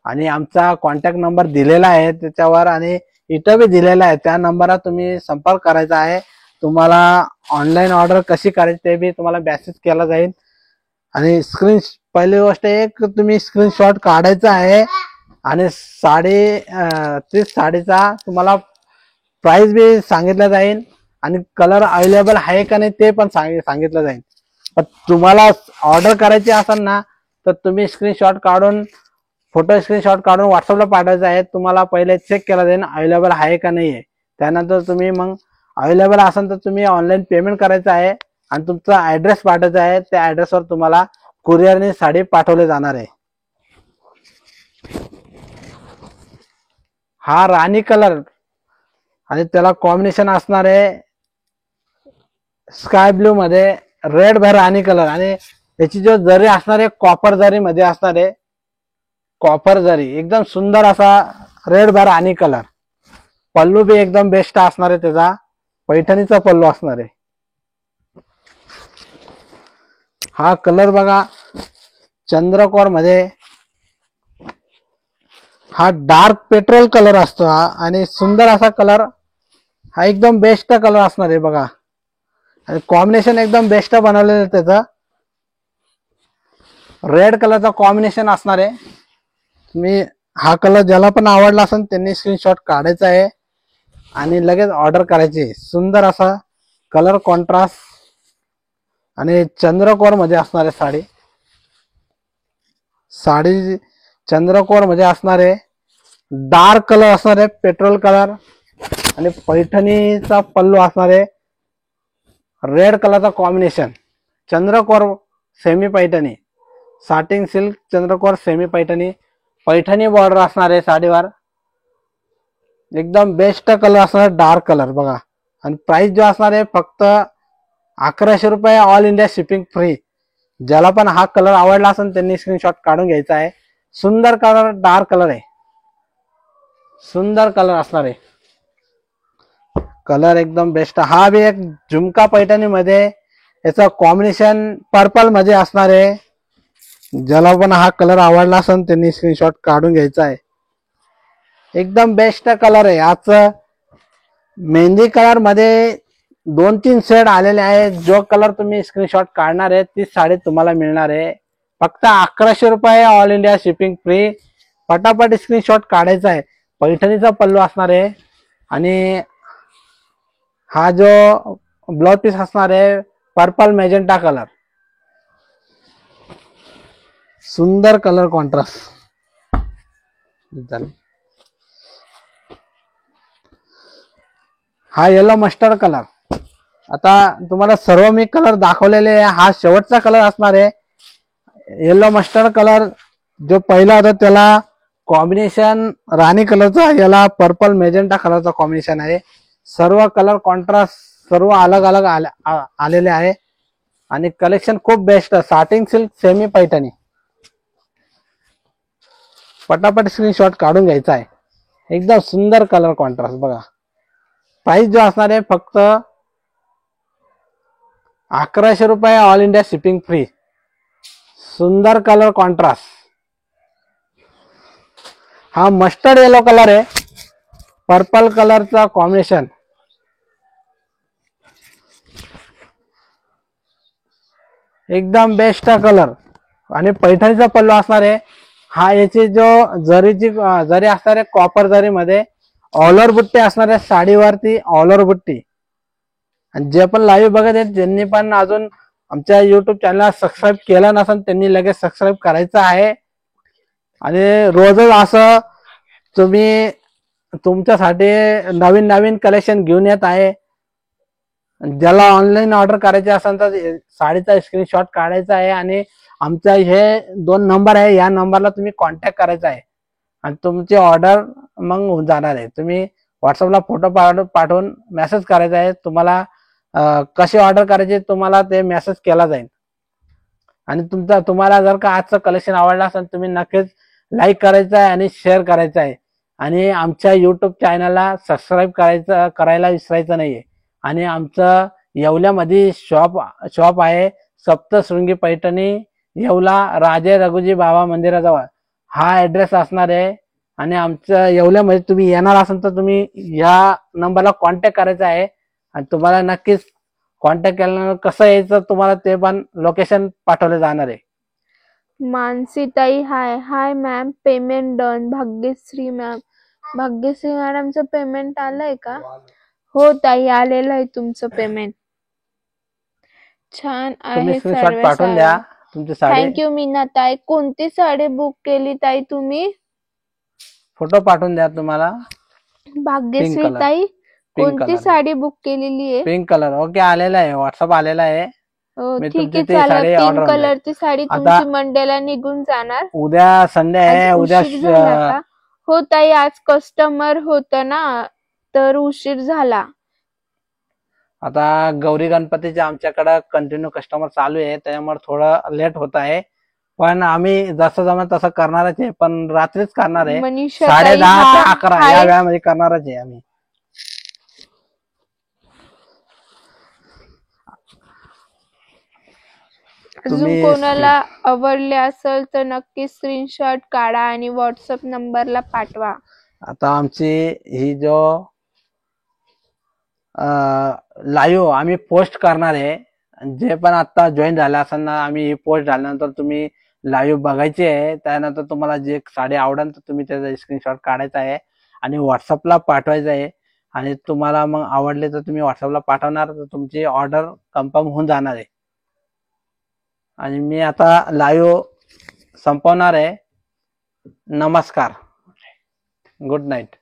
आणि आमचा कॉन्टॅक्ट नंबर दिलेला आहे त्याच्यावर आणि इथं बी दिलेला आहे, त्या नंबरला तुम्ही संपर्क करायचा आहे. तुम्हाला ऑनलाईन ऑर्डर कशी करायची ते बी तुम्हाला मेसेज केला जाईल. आणि पहिली गोष्ट एक, तुम्ही स्क्रीनशॉट काढायचा आहे आणि तीच साडीचा तुम्हाला प्राइस बी सांगितलं जाईल आणि कलर अवेलेबल आहे का नाही ते पण सांगितलं जाईल. पण तुम्हाला ऑर्डर करायची असेल ना तर तुम्ही फोटो स्क्रीनशॉट काढून व्हॉट्सअपला पाठवायचा आहे. तुम्हाला पहिले चेक केला जाईल अवेलेबल आहे का नाही आहे. त्यानंतर तुम्ही मग अवेलेबल असेल तर तुम्ही ऑनलाईन पेमेंट करायचं आहे आणि तुमचा ऍड्रेस पाठवायचा आहे. त्या ऍड्रेसवर तुम्हाला कुरिअरने साडी पाठवली जाणार आहे. हा राणी कलर आणि त्याला कॉम्बिनेशन असणार आहे स्काय ब्लू मध्ये रेड बाय राणी कलर. आणि त्याची जो जरी असणार आहे कॉपर जरी मध्ये असणार आहे, कॉपर जरी. एकदम सुंदर असा रेड बाय राणी कलर. पल्लू बी एकदम बेस्ट असणार आहे, त्याचा पैठणीचा पल्लू असणार आहे. हा कलर बघा चंद्रकोर मध्ये, हा डार्क पेट्रोल कलर असतो हा आणि सुंदर असा कलर. हा एकदम बेस्ट कलर असणार आहे बघा आणि कॉम्बिनेशन एकदम बेस्ट बनवलेलं आहे त्याचं. रेड कलरचा कॉम्बिनेशन असणार आहे. तुम्ही हा कलर ज्याला पण आवडला असेल त्यांनी स्क्रीनशॉट काढायचा आहे आणि लगेच ऑर्डर करायची. सुंदर असा कलर कॉन्ट्रास्ट आणि चंद्रकोर मध्ये असणार आहे साडी. साडी चंद्रकोर मध्ये असणार आहे. डार्क कलर असणार आहे, पेट्रोल कलर. आणि पैठणीचा पल्लू असणार आहे रेड कलरचा कॉम्बिनेशन. चंद्रकोर सेमी पैठणी, साटिंग सिल्क चंद्रकोर सेमी पैठणी. पैठणी बॉर्डर असणार आहे साडीवर. एकदम बेस्ट कलर असणार, डार्क कलर बघा. आणि प्राइस जो असणार आहे फक्त 1100 रुपये, ऑल इंडिया शिपिंग फ्री. ज्याला पण हा कलर आवडला असेल त्यांनी स्क्रीनशॉट काढून घ्यायचा आहे. सुंदर कलर, डार्क कलर आहे, सुंदर कलर असणार आहे. कलर एकदम बेस्ट. हा बी एक झुमका पैठणी मध्ये याचं कॉम्बिनेशन पर्पल मध्ये असणार आहे. ज्याला पण हा कलर आवडला असेल त्यांनी स्क्रीनशॉट काढून घ्यायचा आहे. एकदम बेस्ट कलर आहे. आज मेहंदी कलर मध्ये 2-3 शेड आलेले आहेत. जो कलर तुम्ही स्क्रीनशॉट काढणार आहे ती साडी तुम्हाला मिळणार आहे फक्त 1100 रुपये, ऑल इंडिया शिपिंग फ्री. पटापट स्क्रीनशॉट काढायचा आहे. पैठणीचा पल्लू असणार आहे आणि हा जो ब्लाउज पीस असणार आहे पर्पल मॅजेंटा कलर. सुंदर कलर कॉन्ट्रास्ट. हा येलो मस्टर्ड कलर. आता तुम्हाला सर्व मी कलर दाखवलेले आहे. हा शेवटचा कलर असणार आहे येलो मस्टर्ड कलर. जो पहिला होता त्याला कॉम्बिनेशन राणी कलरचा, याला पर्पल मॅजेंटा कलरचा कॉम्बिनेशन आहे. सर्व कलर कॉन्ट्रास्ट सर्व अलग अलग आलेले आहे आणि कलेक्शन खूप best. Satin silk semi Paithani. पटापट स्क्रीनशॉट काढून घ्यायचा आहे. एकदम सुंदर कलर कॉन्ट्रास्ट बघा. प्राइस जो असणार आहे फक्त 1100 रुपये, ऑल इंडिया शिपिंग फ्री. सुंदर कलर कॉन्ट्रास्ट. हा मस्टर्ड येलो कलर आहे, पर्पल कलरचा कॉम्बिनेशन. एकदम बेस्ट कलर. आणि पैठणीचा पल्लू असणार आहे. हा याची जो जरी असणार आहे कॉपर जरी मध्ये ऑल ओव्हर बुट्टी असणार आहे साडीवरती, ऑल ओव्हर बुट्टी. आणि जे पण लाईव्ह बघत आहेत ज्यांनी पण अजून आमच्या युट्यूब चॅनलला सबस्क्राईब केलं नसेल त्यांनी लगेच सबस्क्राईब करायचं आहे. आणि रोजच असं तुम्ही तुमच्यासाठी नवीन नवीन कलेक्शन घेऊन येत आहे. ज्याला ऑनलाईन ऑर्डर करायचे असेल तर साडीचा स्क्रीनशॉट काढायचा आहे आणि आमचा हे 2 नंबर आहे, या नंबरला तुम्ही कॉन्टॅक्ट करायचा आहे आणि तुमची ऑर्डर मग होऊन जाणार आहे. तुम्ही व्हॉट्सअपला फोटो पाठवून मेसेज करायचा आहे. तुम्हाला कशी ऑर्डर करायची तुम्हाला ते मेसेज केला जाईल. आणि तुम्हाला जर का आजचं कलेक्शन आवडलं असेल तुम्ही नक्कीच लाईक करायचं आहे आणि शेअर करायचं आहे. आणि आमच्या युट्यूब चॅनलला सबस्क्राईब करायला विसरायचं नाहीये. आणि आमचं येवल्यामध्ये शॉप आहे सप्तशृंगी पैठणी, येवला, राजे रघुजी बाबा मंदिराजवळ हा ऍड्रेस असणार आहे. आणि आमच्या येवल्यामध्ये तुम्ही येणार असाल तर तुम्ही या नंबरला कॉन्टॅक्ट करायचा आहे आणि तुम्हाला नक्कीच कॉन्टॅक्ट केल्यानंतर कसं यायचं तुम्हाला ते पण लोकेशन पाठवले जाणार आहे. मानसीताई hi. Hi ma'am, payment done. Bhagyashree ma'am. Bhagyashree मॅडमचं पेमेंट आलंय का? हो ताई, आलेलं आहे तुमचं पेमेंट. छान तुम्ही आहे स्क्रीनशॉट सर्व पाठवून द्या साडी. तुमची साडी. थँक्यू मीना ताई. कोणती साडी बुक केली ताई तुम्ही? फोटो पाठवून द्या तुम्हाला. भाग्यश्री color. ताई Pink कोणती color. साडी बुक केलेली आहे? Pink colour. ओके, आलेला आहे, व्हॉट्सअप आलेला आहे. हो मी ठीक तुमची आहे ती चालेल. साडी पिंक order कलरची साडी आता- तुमची मंडेला निघून जाणार. उद्या संडे आहे. आज उद्या उशीर झाला का? हो ताई, आज कस्टमर होतं ना तर उशीर झाला. आता गौरी गणपतीचे आमच्याकडे कंटिन्यू कस्टमर चालू आहे त्यामुळे थोडं लेट होत आहे. पण आम्ही जसं जमेल तसं करणारच आहे, पण रात्रीच करणार आहे. मनीषा ताई 10:30 ते 11 या हाय. वेळामध्ये करणारच आहे आम्ही. अजून तुम्ही कोणाला आवडले असेल तर नक्की स्क्रीनशॉट काढा आणि व्हॉट्सअप नंबरला पाठवा. आता आमची ही जो लाईव्ह आम्ही पोस्ट करणार आहे. जे पण आता जॉईन झाला असेल ना, आम्ही ही पोस्ट झाल्यानंतर तुम्ही लाईव्ह बघायची आहे. त्यानंतर तुम्हाला जे साडी आवडेल तर तुम्ही त्याचा स्क्रीनशॉट काढायचा आहे आणि व्हॉट्सअपला पाठवायचं आहे. आणि तुम्हाला मग आवडले तर तुम्ही व्हॉट्सअपला पाठवणार तर तुमची ऑर्डर कन्फर्म होऊन जाणार आहे. आणि मी आता लाईव्ह संपवणार आहे. नमस्कार. Good night.